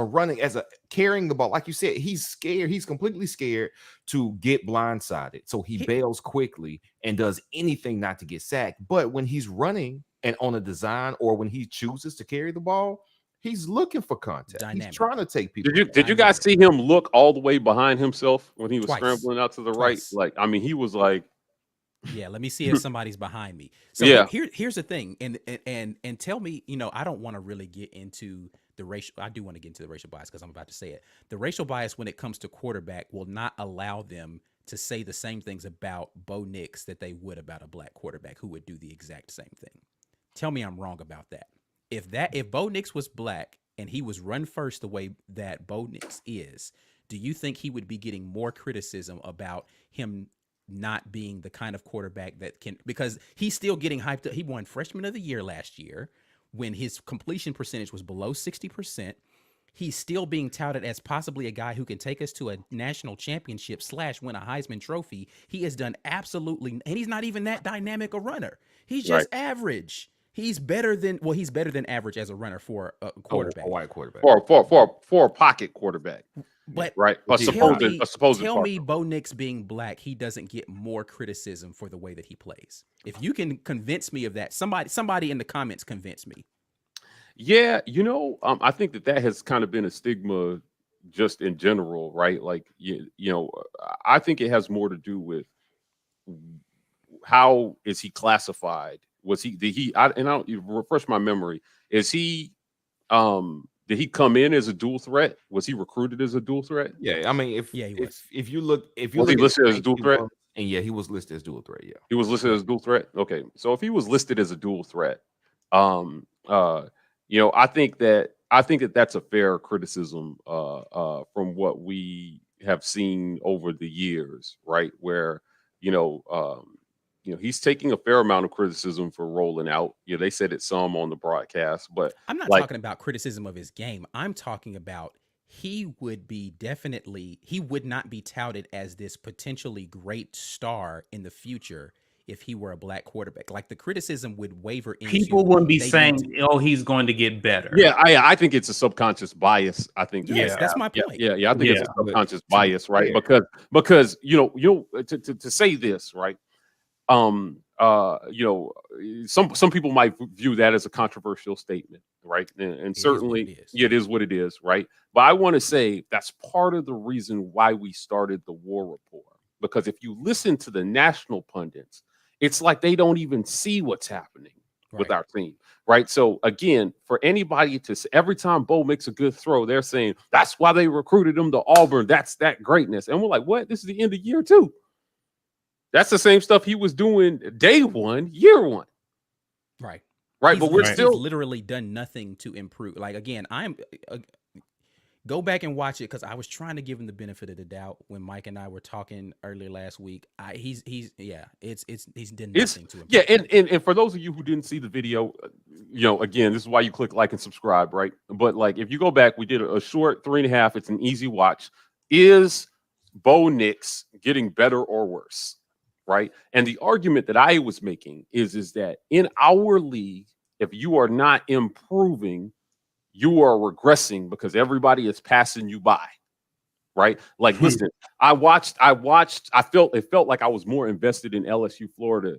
carrying the ball. Like you said, he's scared. He's completely scared to get blindsided. So he bails quickly and does anything not to get sacked. But when he's running and on a design, or when he chooses to carry the ball, He's looking for contact. Dynamic. He's trying to take people. Did you guys see him look all the way behind himself when he was Twice. scrambling out to the Twice. right? Like, I mean, he was like, yeah, let me see if somebody's behind me. So Yeah. here's the thing, and tell me, I don't want to really get into the racial. I do want to get into the racial bias because I'm about to say it. The racial bias when it comes to quarterback will not allow them to say the same things about Bo Nix that they would about a black quarterback who would do the exact same thing. Tell me I'm wrong about that. If Bo Nix was black and he was run first the way that Bo Nix is, do you think he would be getting more criticism about him not being the kind of quarterback that can, because he's still getting hyped up. He won Freshman of the Year last year when his completion percentage was below 60%. He's still being touted as possibly a guy who can take us to a national championship / win a Heisman Trophy. He has done absolutely, and he's not even that dynamic a runner. He's just average. He's better than average as a runner for a quarterback. A white quarterback. For a pocket quarterback. But right. Tell me Bo Nix being black, he doesn't get more criticism for the way that he plays. If you can convince me of that, somebody in the comments convince me. Yeah, I think that has kind of been a stigma just in general, right? Like, I think it has more to do with how is he classified? Did he refresh my memory. Did he come in as a dual threat? Was he recruited as a dual threat? Yeah, I mean, if you look, was he listed as a dual threat? And yeah, he was listed as dual threat. Yeah, he was listed as dual threat. Okay, so if he was listed as a dual threat, I think that that's a fair criticism from what we have seen over the years, right? Where he's taking a fair amount of criticism for rolling out. Yeah, they said it some on the broadcast, but I'm not talking about criticism of his game. I'm talking about he would not be touted as this potentially great star in the future if he were a black quarterback. Like the criticism would waver into people wouldn't be saying, "Oh, he's going to get better." Yeah, I think it's a subconscious bias. I think that's my point. Yeah, I think it's a subconscious bias, right? Because to say this, right? Some people might view that as a controversial statement, right? And certainly it is what it is, right? But I want to say that's part of the reason why we started the War Report, because if you listen to the national pundits, it's like they don't even see what's happening with our team, right? So again, for anybody every time Bo makes a good throw, they're saying that's why they recruited him to Auburn. That's that greatness, and we're like, what? This is the end of year 2. That's the same stuff he was doing day 1, year 1. Right. But he's literally done nothing to improve. Like, again, go back and watch it because I was trying to give him the benefit of the doubt when Mike and I were talking earlier last week. He's done nothing to improve. Yeah, and for those of you who didn't see the video, again, this is why you click like and subscribe, right? But like, if you go back, we did a short 3.5. It's an easy watch. Is Bo Nix getting better or worse? Right. And the argument that I was making is that in our league, if you are not improving, you are regressing because everybody is passing you by. Right. Like, listen, it felt like I was more invested in LSU Florida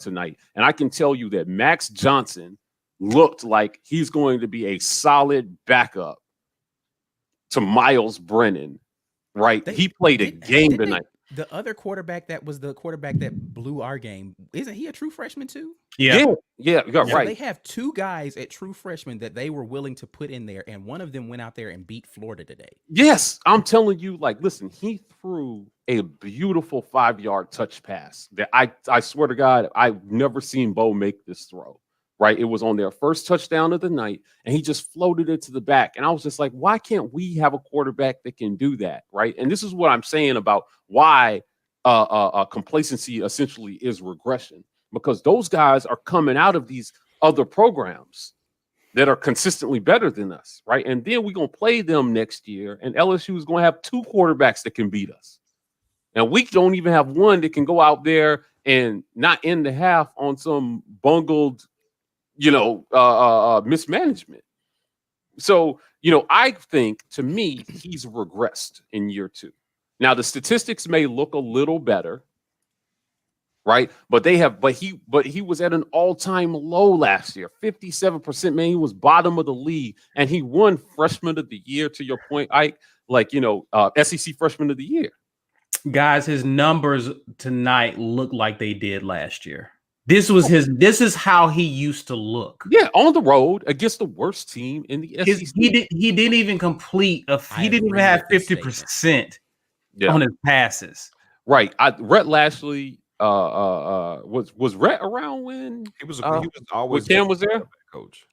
tonight. And I can tell you that Max Johnson looked like he's going to be a solid backup to Miles Brennan. Right. He played a game tonight. The other quarterback that was the quarterback that blew our game, isn't he a true freshman too? Yeah, right. They have 2 guys at true freshman that they were willing to put in there, and one of them went out there and beat Florida today. Yes, I'm telling you, like, listen, he threw a beautiful 5-yard touch pass that I swear to God, I've never seen Bo make this throw. Right, it was on their first touchdown of the night, and he just floated it to the back. And I was just like, why can't we have a quarterback that can do that? Right, and this is what I'm saying about why complacency essentially is regression, because those guys are coming out of these other programs that are consistently better than us, right? And then we're gonna play them next year, and LSU is gonna have 2 quarterbacks that can beat us, and we don't even have one that can go out there and not end the half on some bungled mismanagement. So, I think, to me, he's regressed in year 2. Now, the statistics may look a little better, right? But he was at an all-time low last year, 57%. Man, he was bottom of the league, and he won Freshman of the Year. To your point, Ike, SEC Freshman of the Year. Guys, his numbers tonight look like they did last year. This is how he used to look. Yeah, on the road against the worst team in the SEC. He didn't even complete he didn't even have 50% on his passes. Right. Rhett Lashley was Rhett around when he was always Cam was there? Coach.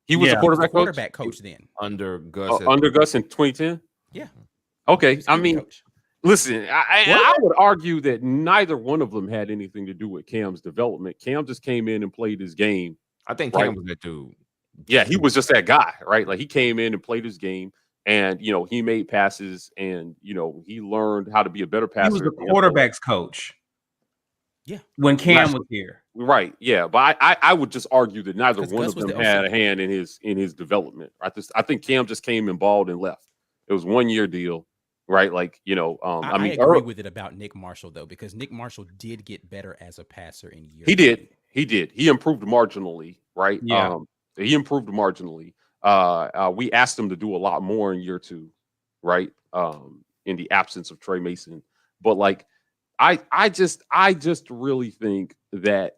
He was a quarterback coach then. Under Gus. Under Gus in 2010? Yeah. Okay. I mean, listen, I would argue that neither one of them had anything to do with Cam's development. Cam just came in and played his game. I think Cam was that dude. Yeah, he was just that guy, right? Like he came in and played his game, and he made passes, and he learned how to be a better passer. He was the quarterback's coach. Yeah, when Cam was here, right? Yeah, but I would just argue that neither one of them had a hand in his development. I think Cam just came and balled and left. It was 1 year deal. Right, like I agree with it about Nick Marshall though, because Nick Marshall did get better as a passer in year. He did. He improved marginally. Right. Yeah. He improved marginally. We asked him to do a lot more in year 2. Right. In the absence of Trey Mason, but like I just really think that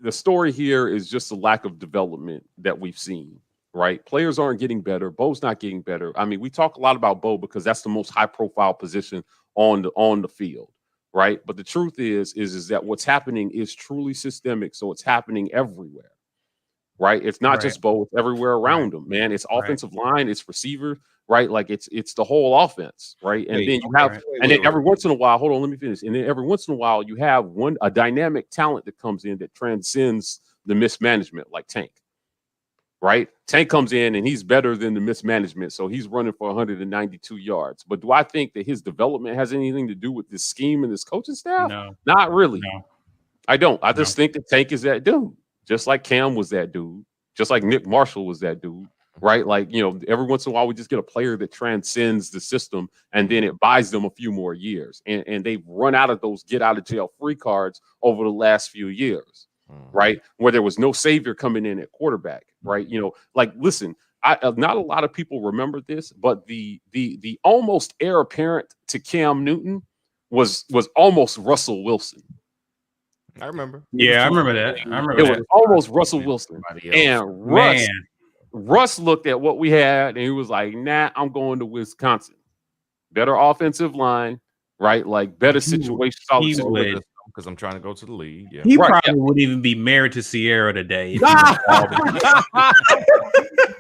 the story here is just a lack of development that we've seen. Right. Players aren't getting better. Bo's not getting better. I mean, we talk a lot about Bo because that's the most high profile position on the field. Right. But the truth is that what's happening is truly systemic. So it's happening everywhere. Right. It's not just Bo, it's everywhere around him, man. It's offensive line, it's receiver, right? Like it's the whole offense. Right. And then you have then every once in a while, hold on, let me finish. And then every once in a while, you have a dynamic talent that comes in that transcends the mismanagement, like Tank. Right? Tank comes in and he's better than the mismanagement. So he's running for 192 yards. But do I think that his development has anything to do with this scheme and this coaching staff? No. Not really. No. I don't. I just think that Tank is that dude. Just like Cam was that dude. Just like Nick Marshall was that dude. Right? Like, every once in a while we just get a player that transcends the system and then it buys them a few more years. And they've run out of those get out of jail free cards over the last few years. Right, where there was no savior coming in at quarterback, right? Listen, not a lot of people remember this, but the almost heir apparent to Cam Newton was almost Russell Wilson. I remember. Yeah, I remember that. It was almost Russell Wilson, and Russ looked at what we had, and he was like, "Nah, I'm going to Wisconsin. Better offensive line, right? Like better situation." Because I'm trying to go to the league. Yeah. He probably wouldn't even be married to Sierra today.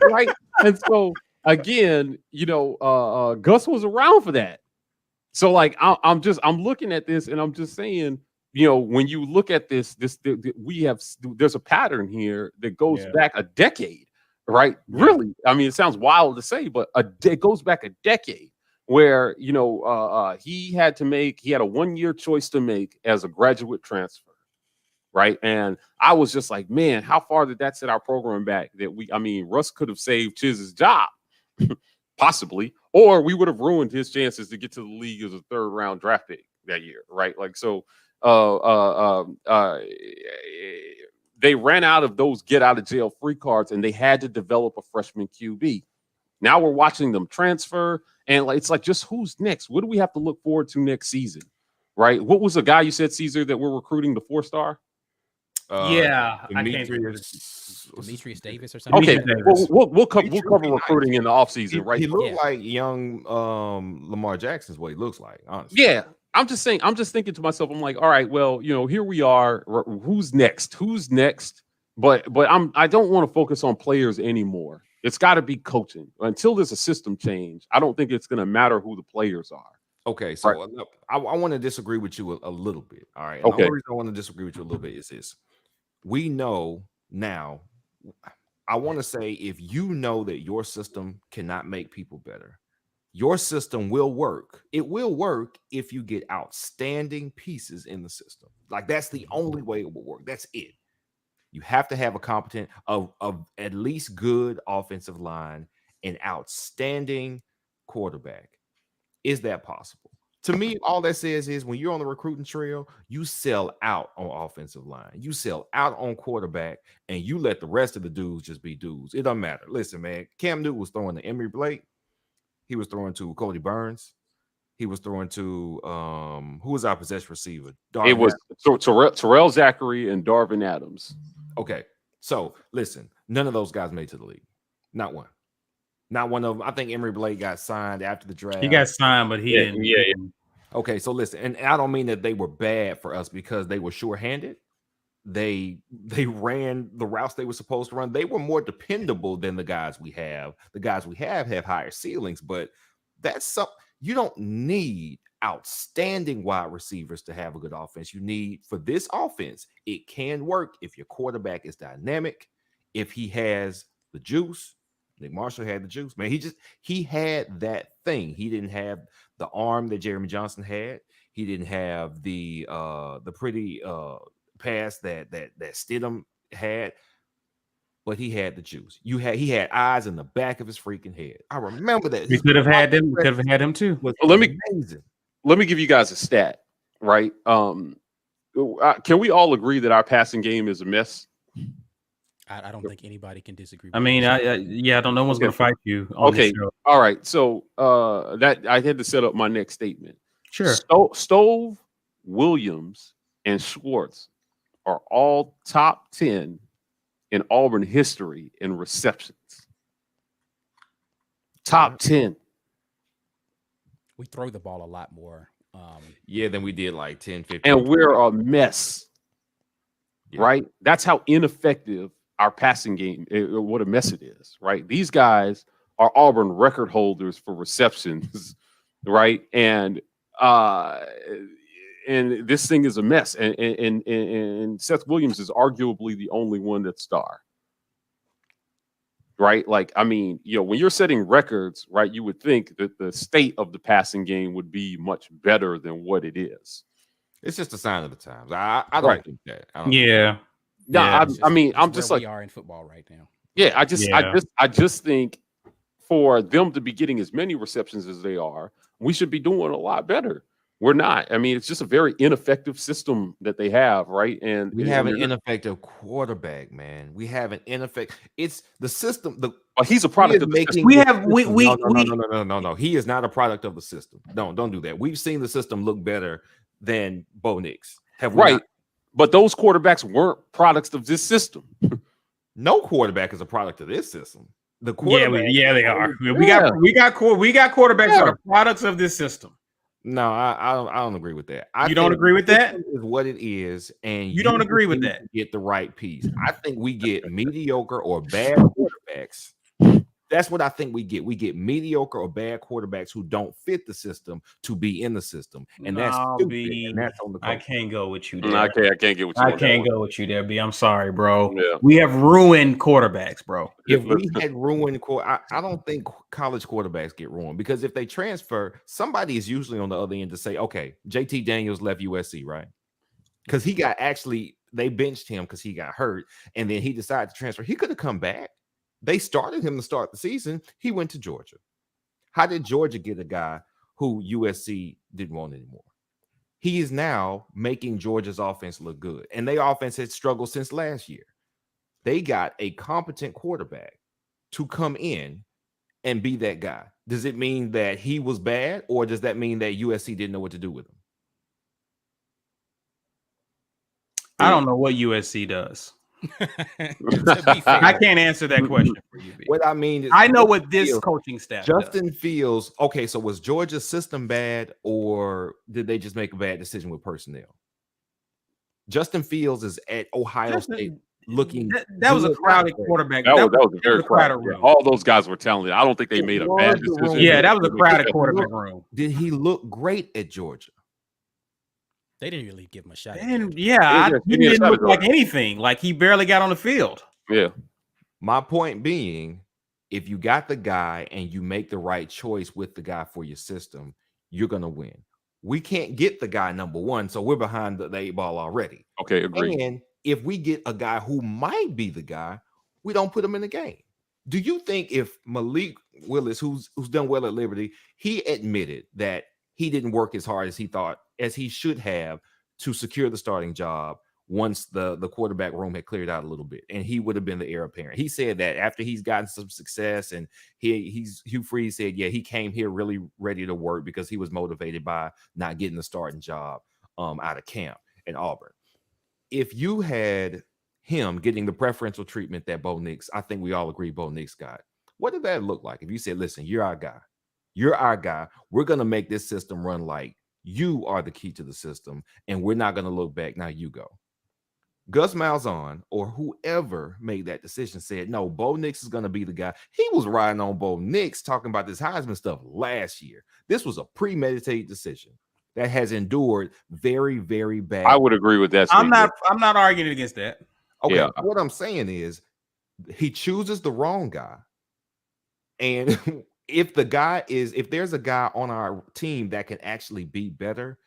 Right. And so again, Gus was around for that. So like I'm looking at this and I'm just saying, when you look at this, there's a pattern here that goes back a decade, right? Yeah. Really. I mean, it sounds wild to say, but it goes back a decade. Where he had a 1 year choice to make as a graduate transfer, right? And I was just like, man, how far did that set our program back? Russ could have saved Chiz's job, possibly, or we would have ruined his chances to get to the league as a 3rd round draft pick that year, right? Like so, they ran out of those get out of jail free cards, and they had to develop a freshman QB. Now we're watching them transfer. And it's like, just who's next? What do we have to look forward to next season? Right? What was the guy you said, Caesar, that we're recruiting, the 4-star? Demetrius Davis or something. Okay, we'll cover recruiting in the offseason, right? He looked like young Lamar Jackson's what he looks like, honestly. Yeah. I'm just thinking to myself, I'm like, all right, well, here we are. Who's next? But I don't want to focus on players anymore. It's got to be coaching. Until there's a system change, I don't think it's going to matter who the players are. Okay, so right. I want to disagree with you a little bit. All right. Okay. The only reason I want to disagree with you a little bit is this. We know now, I want to say, if you know that your system cannot make people better, your system will work. It will work if you get outstanding pieces in the system. Like, that's the only way it will work. That's it. You have to have a competent, of at least good offensive line and outstanding quarterback. Is that possible? To me, all that says is when you're on the recruiting trail, you sell out on offensive line, you sell out on quarterback, and you let the rest of the dudes just be dudes. It doesn't matter. Listen, man, Cam Newton was throwing to Emory Blake. He was throwing to Cody Burns. He was throwing to who was our possession receiver? It was Terrell Zachary and Darvin Adams. Okay, so listen, none of those guys made to the league. Not one. Not one of them. I think Emory Blake got signed after the draft. He got signed, but he didn't. Yeah. Okay, so listen, and I don't mean that they were bad for us because they were sure-handed. They ran the routes they were supposed to run. They were more dependable than the guys we have. The guys we have higher ceilings, but that's something you don't need outstanding wide receivers to have a good offense. You need for this offense, it can work if your quarterback is dynamic, if he has the juice. Nick Marshall had the juice, man. He had that thing. He didn't have the arm that Jeremy Johnson had. He didn't have the pretty pass that Stidham had, but he had the juice. He had eyes in the back of his freaking head. I remember that. We could have had them. We could have had him too. Amazing. Let me give you guys a stat, right? Can we all agree that our passing game is a mess? I don't think anybody can disagree. I mean, I don't know. No one's going to fight you. On this show. All right. So that I had to set up my next statement. Sure. Stove, Williams, and Schwartz are all top 10 in Auburn history in receptions. Top 10. We throw the ball a lot more. Than we did like 10, 15. And we're a mess. Yeah. Right? That's how ineffective our passing game, what a mess it is, right? These guys are Auburn record holders for receptions, right? And this thing is a mess. And Seth Williams is arguably the only one that's star. Right? Like, I mean, when you're setting records, right, you would think that the state of the passing game would be much better than what it is. It's just a sign of the times. I don't think that. I'm just like we are in football right now. Yeah, I just think for them to be getting as many receptions as they are, we should be doing a lot better. We're not. I mean, it's just a very ineffective system that they have, right? And we have an ineffective quarterback, man. We have an ineffective. It's the system. He's a product of the system. No. He is not a product of the system. Don't do that. We've seen the system look better than Bo Nix. Have we? Right. But those quarterbacks weren't products of this system. No quarterback is a product of this system. The quarterback, they are. We got quarterbacks that are products of this system. No, I don't agree with that. You don't agree with that? Is what it is, and you don't agree with that. Get the right piece. I think we get mediocre or bad quarterbacks. That's what I think we get. We get mediocre or bad quarterbacks who don't fit the system to be in the system, and that's stupid. And that's on the coach. I can't go with you there. I can't get with you. I can't go with you there, B. I'm sorry, bro. Yeah. We have ruined quarterbacks, bro. If we had ruined, I don't think college quarterbacks get ruined because if they transfer, somebody is usually on the other end to say, "Okay, JT Daniels left USC, right?" Because they benched him because he got hurt, and then he decided to transfer. He could have come back. They started him to start the season. He went to Georgia. How did Georgia get a guy who USC didn't want anymore? He is now making Georgia's offense look good. And their offense had struggled since last year. They got a competent quarterback to come in and be that guy. Does it mean that he was bad, or does that mean that USC didn't know what to do with him? I don't know what USC does. I can't answer that question for you. B. What I mean is, I know what this coaching staff Justin does. Fields. Okay, so was Georgia's system bad, or did they just make a bad decision with personnel? Justin Fields is at Ohio State looking. That was a crowded quarterback. That was a very crowded room. All those guys were talented. I don't think they made a bad decision. Yeah, that was a crowded quarterback room. Did he look great at Georgia? They didn't really give him a shot. He didn't look like anything. Like he barely got on the field. Yeah. My point being, if you got the guy and you make the right choice with the guy for your system, you're going to win. We can't get the guy number one, so we're behind the 8 ball already. Okay, agree. And if we get a guy who might be the guy, we don't put him in the game. Do you think if Malik Willis, who's done well at Liberty, he admitted that he didn't work as hard as he should have to secure the starting job once the quarterback room had cleared out a little bit, and he would have been the heir apparent. He said that after he's gotten some success, and Hugh Freeze said, yeah, he came here really ready to work because he was motivated by not getting the starting job out of camp in Auburn. If you had him getting the preferential treatment that Bo Nix, I think we all agree Bo Nix got, what did that look like? If you said, listen, you're our guy, we're going to make this system run like you are the key to the system, and we're not going to look back. Now you go. Gus Malzahn or whoever made that decision said, no, Bo Nix is going to be the guy. He was riding on Bo Nix talking about this Heisman stuff last year. This was a premeditated decision that has endured very, very bad. I would agree with that statement. I'm not arguing against that. Okay, Yeah. what I'm saying is he chooses the wrong guy. And if there's a guy on our team that can actually be better,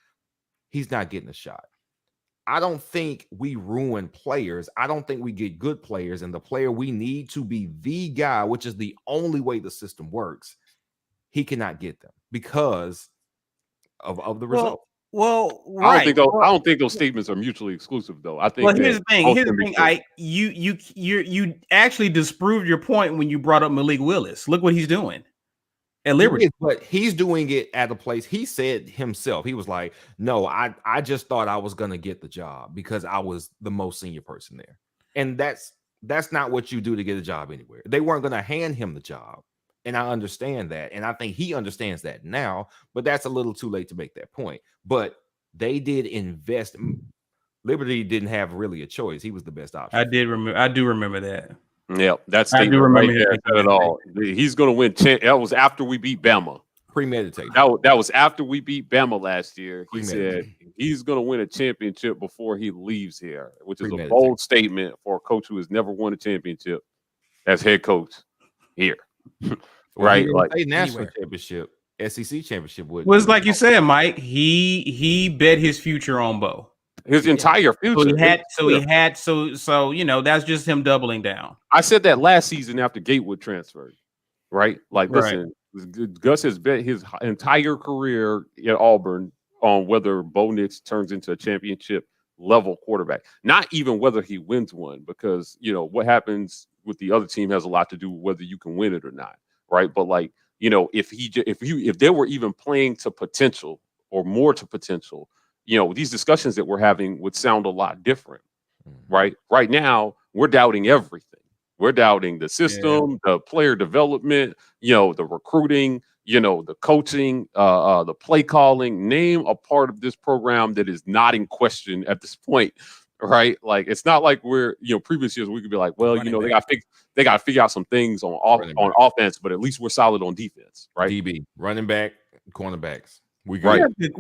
he's not getting a shot. I don't think we ruin players. I don't think we get good players, and the player we need to be the guy, which is the only way the system works, he cannot get them because of the result. Well, right. I don't think those statements are mutually exclusive, though. I think. Well, here's the thing. You actually disproved your point when you brought up Malik Willis. Look what he's doing at Liberty. But he's doing it at a place. He said himself, he was like, no, I just thought I was going to get the job because I was the most senior person there. And that's not what you do to get a job anywhere. They weren't going to hand him the job. And I understand that. And I think he understands that now, but that's a little too late to make that point. But they did invest. Liberty didn't have really a choice. He was the best option. I do remember that. Yeah, that's I do remember that at all. He's going to win. That was after we beat Bama. Premeditated. That was after we beat Bama last year. He said he's going to win a championship before he leaves here, which is a bold statement for a coach who has never won a championship as head coach here. Right? Like a national championship, SEC championship would. Well, it's like you said, Mike. He bet his future on Bo. His entire future. So you know, that's just him doubling down. I said that last season after Gatewood transferred, right? Like, listen, Gus has bet his entire career at Auburn on whether Bo Nix turns into a championship level quarterback, not even whether he wins one, because you know what happens with the other team has a lot to do with whether you can win it or not, right? But like, you know, if they were even playing to potential or more to potential, you know, these discussions that we're having would sound a lot different, right? Right now, we're doubting everything. We're doubting the system, the player development, you know, the recruiting, you know, the coaching, the play calling. Name a part of this program that is not in question at this point, right? Like, it's not like we're, you know, previous years we could be like, well, you know, they got to figure out some things on offense, but at least we're solid on defense, right? DB, running back, cornerbacks. We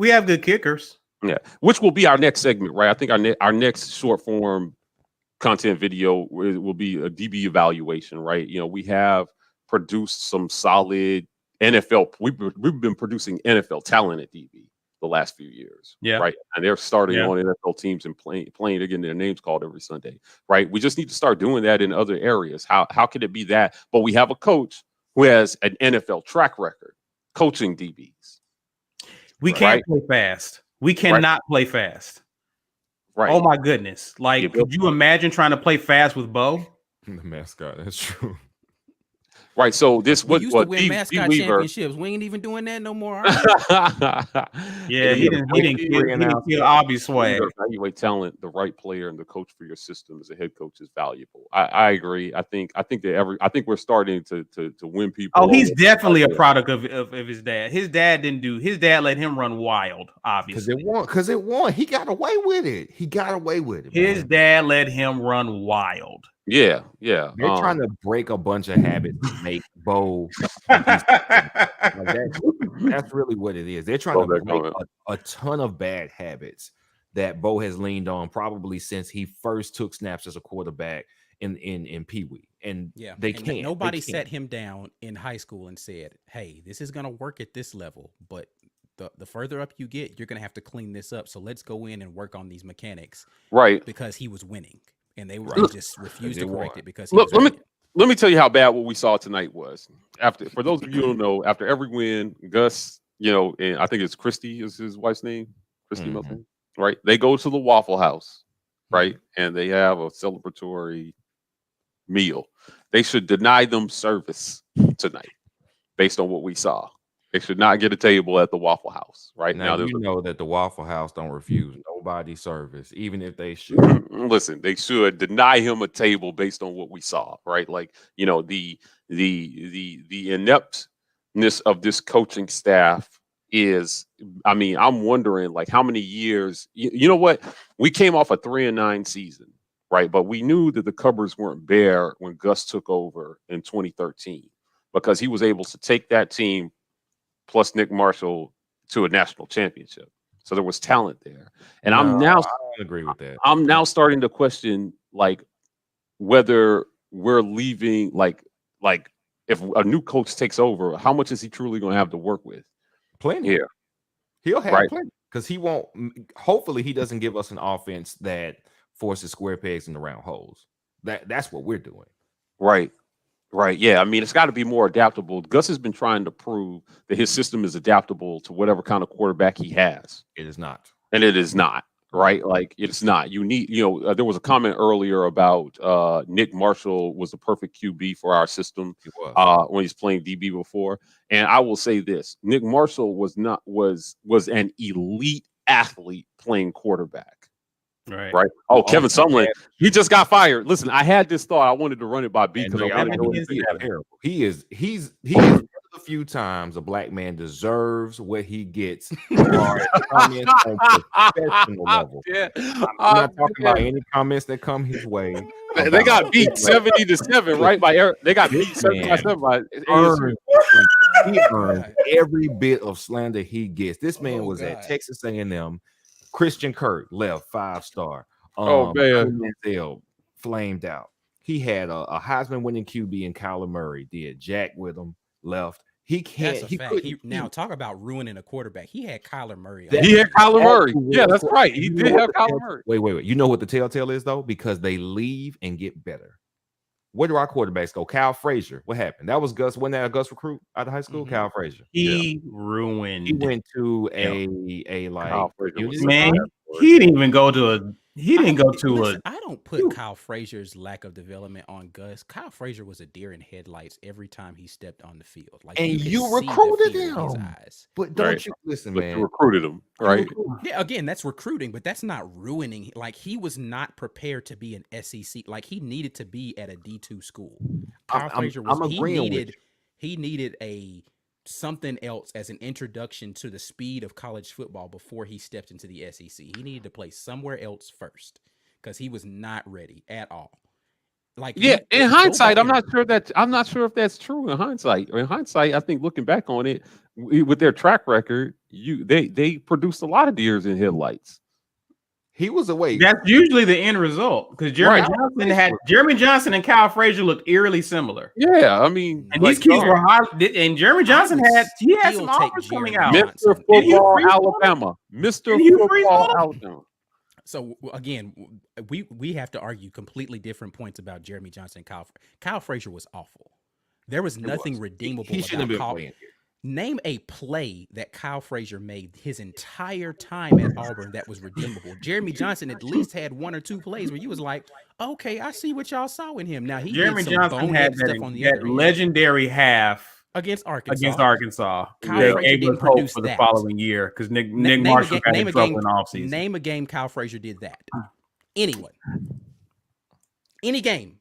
have good kickers. Yeah, which will be our next segment, right? I think our next short form content video will be a DB evaluation, right? You know, we have produced some solid NFL. We've been producing NFL talent at DB the last few years, right? And they're starting on NFL teams and playing, they're getting their names called every Sunday, right? We just need to start doing that in other areas. How can it be that? But we have a coach who has an NFL track record coaching DBs. We can't play fast. We cannot play fast. Right. Oh my goodness. Like, could you imagine trying to play fast with Bo? The mascot, that's true. Right. So this we used to win mascot championships. We ain't even doing that no more. Yeah, he didn't kill obvious way. Evaluate talent, the right player, and the coach for your system as a head coach is valuable. I agree. I think we're starting to win people. Oh, he's definitely a product of his dad. His dad let him run wild, obviously. Because it won. He got away with it. His dad let him run wild. Yeah. They're trying to break a bunch of habits to make Bo. That's really what it is. They're trying to break a ton of bad habits that Bo has leaned on probably since he first took snaps as a quarterback in Pee Wee. And they can't. Nobody sat him down in high school and said, "Hey, this is going to work at this level, but the further up you get, you're going to have to clean this up. So let's go in and work on these mechanics." Right. Because he was winning. And they just refused to correct it because let me tell you how bad what we saw tonight was. For those of you who don't know, after every win, Gus and I think it's Christy is his wife's name, Christy Mhm. Milton, right? They go to the Waffle House, right, and they have a celebratory meal. They should deny them service tonight, based on what we saw. They should not get a table at the Waffle House, right Now there's you know that the Waffle House don't refuse nobody service, even if they should. listen, they should deny him a table based on what we saw, right? Like, the ineptness of this coaching staff is, I mean, I'm wondering like how many years, you know what? We came off a 3-9 season, right? But we knew that the cupboards weren't bare when Gus took over in 2013 because he was able to take that team plus Nick Marshall to a national championship. So there was talent there. And No, I'm now I don't agree with that. I'm now starting to question like whether we're leaving like if a new coach takes over, how much is he truly going to have to work with? Plenty. Yeah. He'll have Right. plenty because he won't. Hopefully, he doesn't give us an offense that forces square pegs in the round holes. That's what we're doing. Right. Right. Yeah. I mean, it's got to be more adaptable. Gus has been trying to prove that his system is adaptable to whatever kind of quarterback he has. It is not. And it is not. Right. Like it's not. You need, there was a comment earlier about Nick Marshall was the perfect QB for our system It was. when he's playing DB before. And I will say this: Nick Marshall was an elite athlete playing quarterback. Right. Oh, Kevin Sumlin, he just got fired. Listen, I had this thought. I wanted to run it by B because I wanted to know he's terrible. He's one of the few times a black man deserves what he gets. On professional level. Yeah. I'm not talking about any comments that come his way. They got beat 70-7, right? By Eric. They got beat 70-7 by ASU. He earned every bit of slander he gets. This man was at Texas A&M. Christian Kirk left 5-star. Oh man, Manziel flamed out. He had a Heisman winning QB in Kyler Murray. Did Jack with him, left. He can't. That's a fact. Now talk about ruining a quarterback. He had Kyler Murray. He had Kyler Murray. Yeah, that's right. He did have Kyler Murray. Wait. You know what the telltale is though? Because they leave and get better. Where do our quarterbacks go? Kyle Frazier. What happened? That was Gus. Wasn't that a Gus recruit out of high school? Kyle Frazier. He ruined. He went to a like man. He didn't even go to a. He didn't go to listen, I don't put Kyle Frazier's lack of development on Gus. Kyle Frazier was a deer in headlights every time he stepped on the field. Like, and you recruited him. him. His eyes. But don't you listen, man? You recruited him, right? Yeah, again, that's recruiting, but that's not ruining. Like, he was not prepared to be an SEC. Like, he needed to be at a D2 school. Kyle Frazier was. He needed a something else as an introduction to the speed of college football before he stepped into the SEC. He needed to play somewhere else first because he was not ready at all. Like, yeah, in hindsight, I'm not sure if that's true. In hindsight, I think looking back on it, with their track record, they produced a lot of deers in headlights. He was away. That's usually the end result because Jeremy Johnson and Kyle Frazier looked eerily similar. Yeah, I mean, and these kids were hard. And Jeremy Johnson had some offers coming out. Mr. Football Alabama, Mr. Football Alabama. So again, we have to argue completely different points about Jeremy Johnson and Kyle Frazier was awful. There was nothing redeemable. He shouldn't have been playing. Name a play that Kyle Frazier made his entire time at Auburn that was redeemable. Jeremy Johnson at least had one or two plays where you was like, okay, I see what y'all saw in him. Now Jeremy Johnson had that legendary half against Arkansas. Kyle Frazier didn't produce for the following year because Nick Marshall got in trouble in offseason. Name a game Kyle Frazier did that. Anyone. Any game.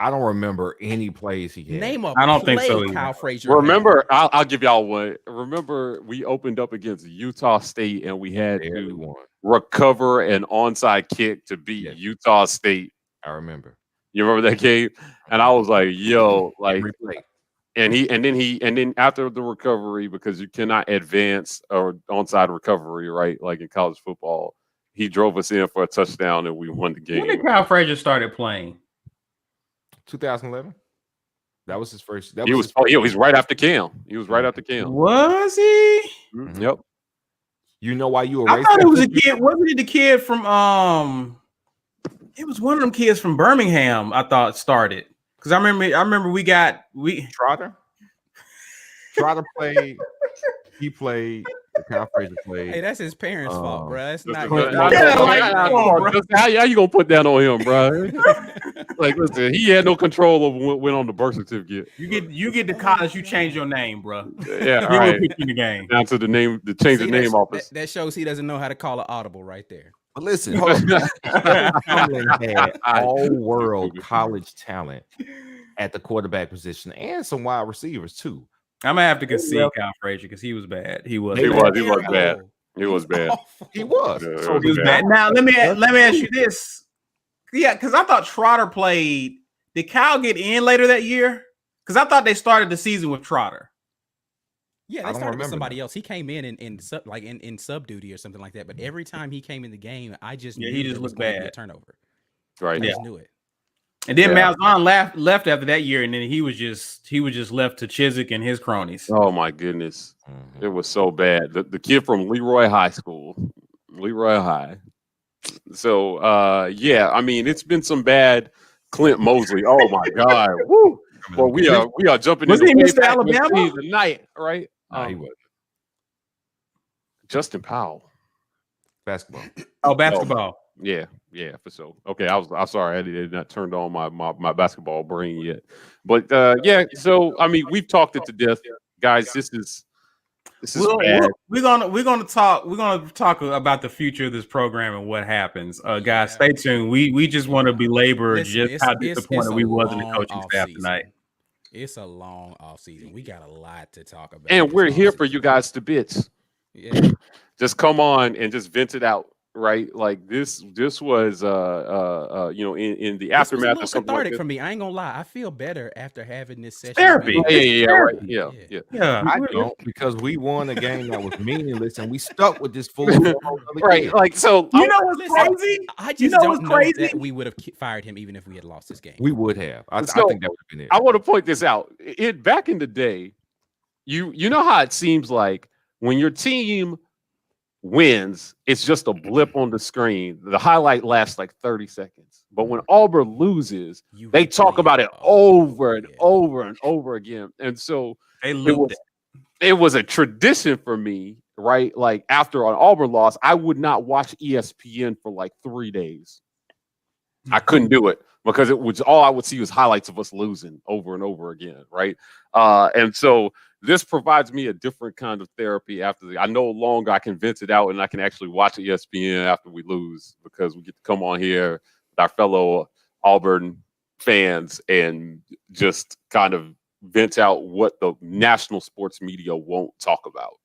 I don't remember any plays he had. Name a I don't play think so Kyle Frazier. Remember, I'll give y'all one. Remember, we opened up against Utah State and we had to recover an onside kick to beat Utah State. I remember. You remember that game? And I was like, yo, like, and then after the recovery, because you cannot advance or onside recovery, right? Like in college football, he drove us in for a touchdown and we won the game. When did Kyle Frazier started playing? 2011. That was his first. He was right after Cam. Was he? Mm-hmm. Yep. You know why you were? I thought it was a kid. Wasn't it the kid from? It was one of them kids from Birmingham. I thought started because I remember we Trotter. Trotter played. he played. Kyle Frazier played. Hey, that's his parents' fault, bro. That's not Clint good. Moses. Yeah, like, come on, bro. How you gonna put that on him, bro? Like, listen, he had no control over what went on the birth certificate. You get to college, you change your name, bro. Yeah, You all right. put you in the game. Down to the name, to change the name office. That shows he doesn't know how to call an audible right there. But listen, hold on. Tomlin had all-world college talent at the quarterback position and some wide receivers too. I'm gonna have to concede Kyle Frazier because he was bad. He was. He bad. was bad. It was bad. Awful. He was. Yeah, So He was bad. Now let me ask you this. Yeah, because I thought Trotter played. Did Kyle get in later that year? Because I thought they started the season with Trotter. Yeah, I they don't started with remember somebody that. else. He came in sub in sub duty or something like that. But every time he came in the game, I just Yeah, knew he there just was looked going to be a bad. turnover. Right. I Yeah. just knew it. And then Yeah. Malzahn left after that year, and then he was just left to Chiswick and his cronies. Oh my goodness. Mhm. It was so bad. The kid from Leroy High School. Leroy High. So yeah, I mean, it's been some bad Clint Mosley. Oh my God. Woo. Well, we are jumping Was into he way Mr. back with Alabama? season tonight, right? Nah, he wasn't. Justin Powell. Basketball. Oh, basketball. Yeah, for sure. Okay, I'm sorry, I did not turned on my basketball brain yet. But yeah, so I mean, we've talked it to death, guys. This is bad. We're gonna talk about the future of this program and what happens. Guys, stay tuned. We just want to belabor Listen, just how disappointed we was in the long coaching staff offseason. tonight. It's a long off season. We got a lot to talk about. And this we're here offseason. for you guys to bits. Yeah. Just come on and just vent it out, right? Like this was you know, in the This was a aftermath little of something like cathartic this. for me. I ain't gonna lie. I feel better after having this session. Therapy. Yeah, right. Yeah. Yeah, I don't because we won a game that was meaningless and we stuck with this fool. For another Right. year. Like so You know what's Listen, crazy? I just You know don't what's know crazy? that we would have fired him even if we had lost this game. We would have. I So, think that would have been it. I want to point this out. It back in the day, you know how it seems like when your team wins, it's just a blip on the screen. The highlight lasts like 30 seconds. But when Auburn loses, they talk about it over and over and over again. And so They looped it was a tradition for me, right? Like after an Auburn loss, I would not watch ESPN for like 3 days. I couldn't do it because it was all I would see was highlights of us losing over and over again, right? And so this provides me a different kind of therapy after I no longer I can vent it out and I can actually watch ESPN after we lose because we get to come on here with our fellow Auburn fans and just kind of vent out what the national sports media won't talk about,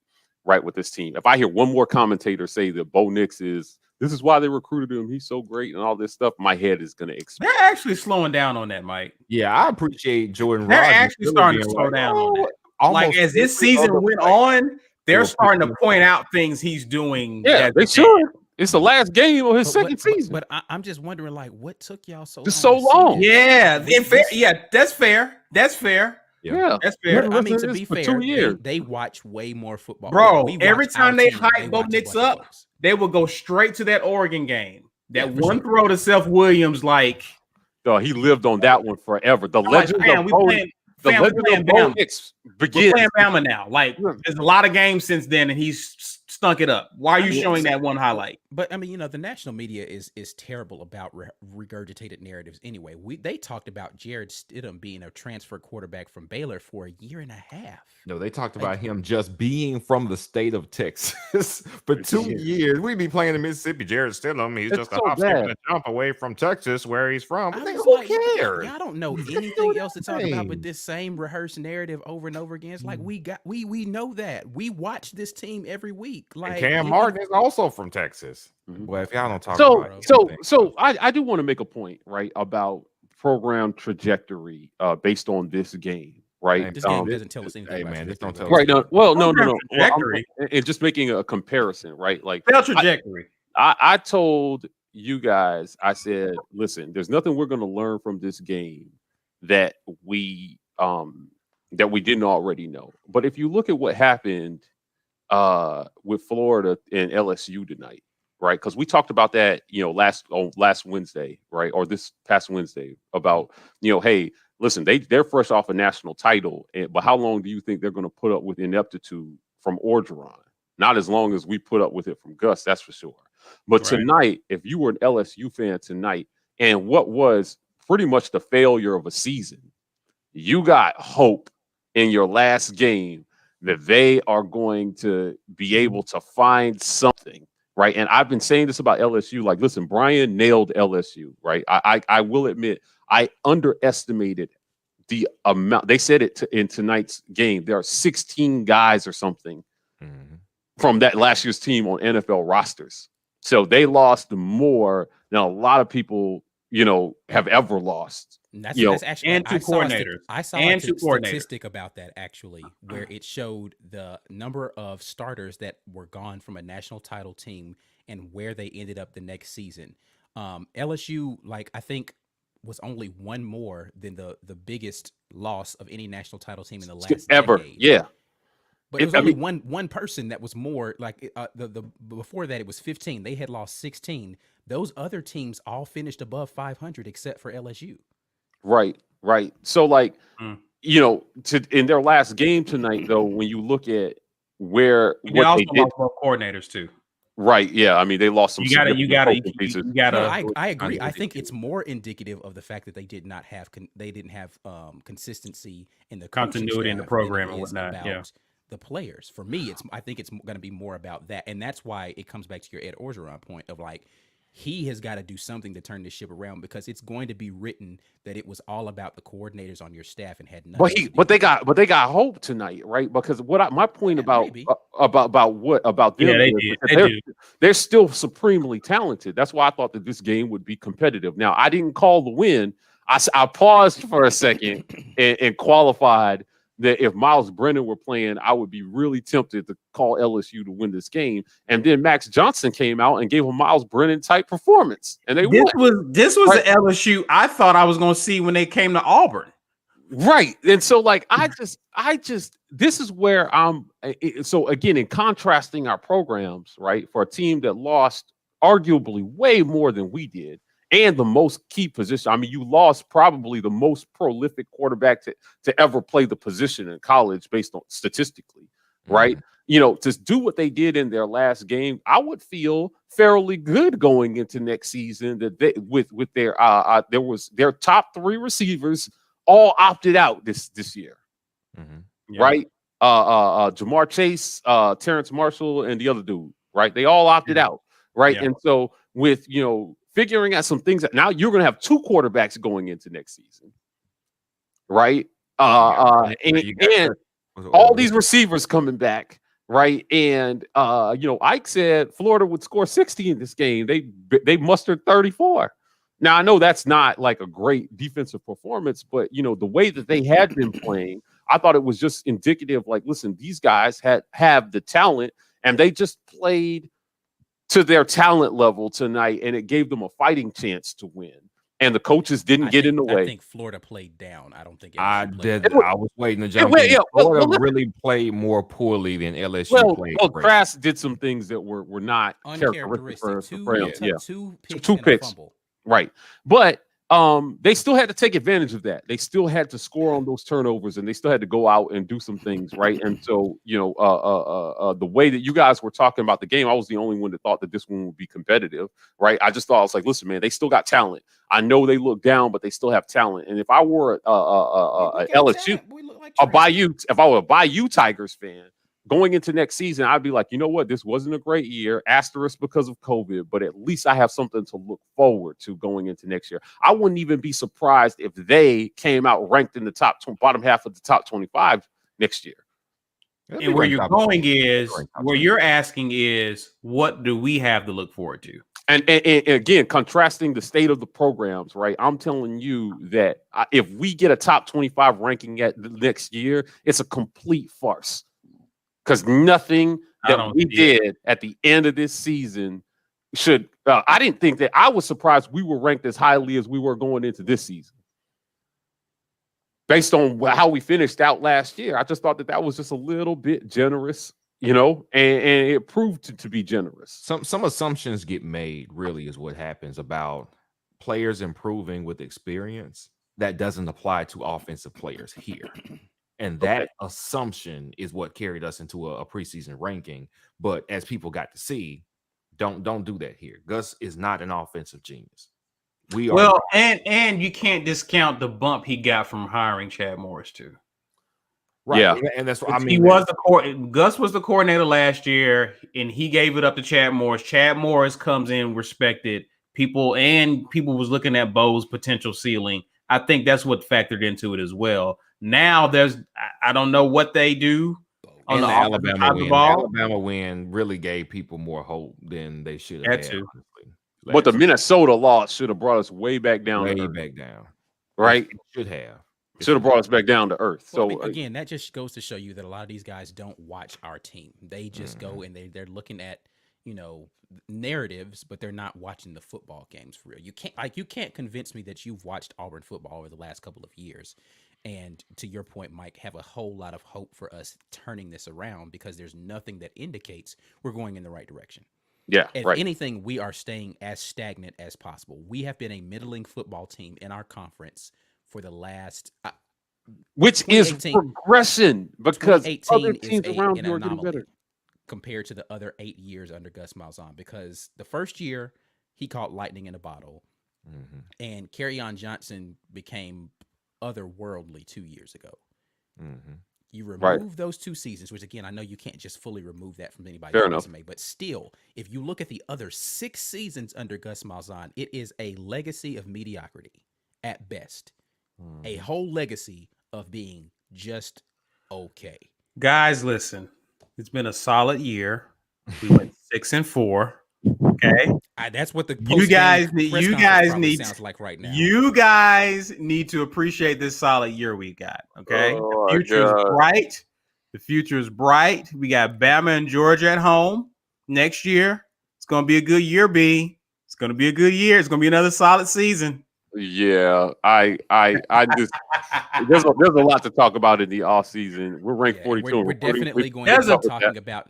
right, with this team. If I hear one more commentator say that Bo Nix this is why they recruited him, he's so great and all this stuff, my head is going to explode. They're actually slowing down on that, Mike. Yeah, I appreciate Jordan. They're Rodgers actually really starting to being slow like, down on that. almost Like as this every season other went play. on, they're will starting to put point out things he's doing. Yeah, that they should. It's the last game of his But second season. But I'm just wondering, like, what took y'all so long? Just so to see long. this? Yeah, We- in fair, we- yeah, that's fair. That's fair. Yeah. That's Yeah. fair. I mean, to Listen to be this for fair, 2 years. they watch way more football. Bro, We every watch time our they team, hype Bo watch a Nix bunch of up, folks. they will go straight to that Oregon game. That Yeah, for one sure. throw to Seth Williams, like He lived on that one forever. The like, legend fam, of we Bo, playing, the fam, we legend playing of Bo Bama. Nix We're begins. playing Bama now. Like, Yeah. there's a lot of games since then, and he's stunk it up. Why are you I mean, showing that one highlight? But I mean, you know, the national media is terrible about regurgitated narratives. Anyway, they talked about Jared Stidham being a transfer quarterback from Baylor for a year and a half. No, they talked about him just being from the state of Texas for 2 years. We'd be playing in Mississippi. Jared Stidham, he's It's just so a hop, skip, bad. and a jump away from Texas, where he's from. I But was who like, cares? y'all don't know do anything else to talk about thing. but this same rehearsed narrative over and over again. It's like we know that. We watch this team every week. And Like Cam Martin is also from Texas. Mhm. Well, if y'all don't talk So, about so I do want to make a point, right, about program trajectory based on this game, right? This game doesn't tell us anything. Hey, about man, this trajectory, don't bro. tell Right. No. Well, no. Program Well, trajectory. and just making a comparison, right? Like Spell trajectory. I told you guys, I said, listen, there's nothing we're going to learn from this game that we didn't already know. But if you look at what happened with Florida and LSU tonight, right? Because we talked about that, you know, last Wednesday, right, or this past Wednesday about, you know, hey, listen, they're fresh off a national title, but how long do you think they're going to put up with ineptitude from Orgeron. Not as long as we put up with it from Gus, that's for sure. But Right. tonight, if you were an LSU fan tonight, and what was pretty much the failure of a season, you got hope in your last game that they are going to be able to find something, right? And I've been saying this about LSU. Like, listen, Brian nailed LSU, right? I will admit, I underestimated the amount. They said it in tonight's game. There are 16 guys or something from that last year's team on NFL rosters. So they lost more than a lot of people, have ever lost. That's actually, and two coordinators. I saw And a two coordinators. statistic about that actually, where it showed the number of starters that were gone from a national title team and where they ended up the next season. LSU, like, I think, was only one more than the biggest loss of any national title team in the last ever. decade. Yeah. But it was only one person that was more, like, the before that it was 15. They had lost 16. Those other teams all finished above 500 except for LSU. Right. So, like, in their last game tonight, though, when you look at They what also they did, lost both coordinators too. right? Yeah, I mean, they lost some. You gotta pieces. No, I agree. I think it's more indicative of the fact that they didn't have consistency in the coaching Continuity in the staff program than it and is whatnot, about yeah. the players. For me, I think it's going to be more about that, and that's why it comes back to your Ed Orgeron point of, like, he has got to do something to turn this ship around, because it's going to be written that it was all about the coordinators on your staff and had nothing. But they got hope tonight, right? Because my point about them, Yeah, they did. they're still supremely talented. That's why I thought that this game would be competitive. Now, I didn't call the win. I paused for a second and qualified that if Miles Brennan were playing, I would be really tempted to call LSU to win this game. And then Max Johnson came out and gave a Miles Brennan type performance, and they won. This was right. the LSU I thought I was going to see when they came to Auburn. Right. And so, like, I just this is where I'm. So again, in contrasting our programs, right, for a team that lost arguably way more than we did, and the most key position. I mean, you lost probably the most prolific quarterback to ever play the position in college, based on statistically, right? To do what they did in their last game, I would feel fairly good going into next season that they with their their top 3 receivers all opted out this year, right? Jamar Chase, Terrence Marshall, and the other dude, right? They all opted out, right? And so with figuring out some things, now you're going to have 2 quarterbacks going into next season, right? And all these receivers coming back, right? And Ike said Florida would score 60 in this game. They mustered 34. Now, I know that's not like a great defensive performance, but the way that they had been playing, I thought it was just indicative. Like, listen, these guys have the talent, and they just played to their talent level tonight, and it gave them a fighting chance to win. And the coaches didn't get in the way. I think Florida played down. I don't think I was waiting to jump in. Florida really played more poorly than LSU played. Well, Crass did some things that were not uncharacteristic. Two picks and a fumble. Right. But they still had to take advantage of that. They still had to score on those turnovers, and they still had to go out and do some things, right? And so, the way that you guys were talking about the game, I was the only one that thought that this one would be competitive, right? I just thought, I was like, listen, man, they still got talent. I know they look down, but they still have talent. And if I were LSU, if I were a Bayou Tigers fan, going into next season, I'd be like, you know what? This wasn't a great year, asterisk because of COVID, but at least I have something to look forward to going into next year. I wouldn't even be surprised if they came out ranked in the bottom half of the top 25 next year. And where you're going is, where you're asking is, what do we have to look forward to? And again, contrasting the state of the programs, right? I'm telling you that if we get a top 25 ranking at the next year, it's a complete farce. Because nothing that we did at the end of this season should. I didn't think that. I was surprised we were ranked as highly as we were going into this season, based on how we finished out last year. I just thought that was just a little bit generous, and it proved to be generous. Some assumptions get made. Really, is what happens about players improving with experience. That doesn't apply to offensive players here. And that assumption is what carried us into a preseason ranking. But as people got to see, don't do that here. Gus is not an offensive genius. We are Well, and you can't discount the bump he got from hiring Chad Morris too. right. Yeah. And that's what I mean. He was Gus was the coordinator last year, and he gave it up to Chad Morris. Chad Morris comes in respected. People was looking at Bo's potential ceiling. I think that's what factored into it as well. Now I don't know what they do on and the the offensive Alabama side of win. the The ball. Alabama win really gave people more hope than they should have That had, too. honestly. But the last year. Minnesota loss should have brought us way back down to way earth, back down. right? It should have. It Should have brought us back down to earth. Well, So again, that just goes to show you that a lot of these guys don't watch our team. They just Mm-hmm. go and they're looking at, narratives, but they're not watching the football games for real. You can't convince me that you've watched Auburn football over the last couple of years. And to your point, Mike, have a whole lot of hope for us turning this around, because there's nothing that indicates we're going in the right direction. yeah, If right. anything, we are staying as stagnant as possible. We have been a middling football team in our conference for the last Which is 2018 progression because 2018 other is teams around an you are getting anomaly better. compared to the other 8 years under Gus Malzahn, because the first year he caught lightning in a bottle, Mm-hmm. and Kerryon Johnson became otherworldly 2 years ago. Mm-hmm. You Right. remove those 2 seasons, which again, I know you can't just fully remove that from anybody's Fair enough. resume, but still, if you look at the other 6 seasons under Gus Malzahn, it is a legacy of mediocrity at best, a whole legacy of being just okay. Guys, listen. It's been a solid year. We went 6-4. Okay. That's what the You post-game guys press you conference guys probably need sounds like right now. You guys need to appreciate this solid year we got. Okay. Oh, The my future is God. bright. The future is bright. We got Bama and Georgia at home next year. It's gonna be a good year, B. It's gonna be a good year. It's gonna be another solid season. Yeah, I just there's a lot to talk about in the off season. We're ranked Yeah, 42. we're and recruiting. definitely going There's to a- be talking about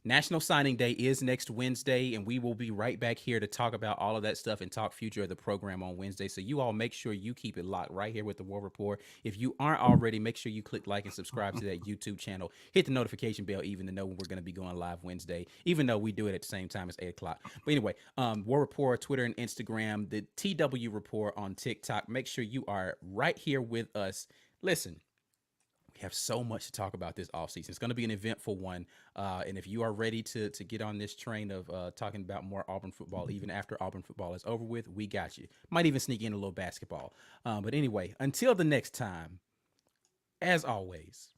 National Signing Day is next Wednesday, and we will be right back here to talk about all of that stuff and talk future of the program on Wednesday. So you all make sure you keep it locked right here with the War Report. If you aren't already, make sure you click like and subscribe to that YouTube channel. Hit the notification bell even to know when we're going to be going live Wednesday, even though we do it at the same time as 8 o'clock. But anyway, War Report, Twitter and Instagram, the TW Report on TikTok. Make sure you are right here with us. Listen, we have so much to talk about this offseason. It's going to be an eventful one. And if you are ready to get on this train of talking about more Auburn football, even after Auburn football is over with, we got you. Might even sneak in a little basketball. But anyway, until the next time, as always,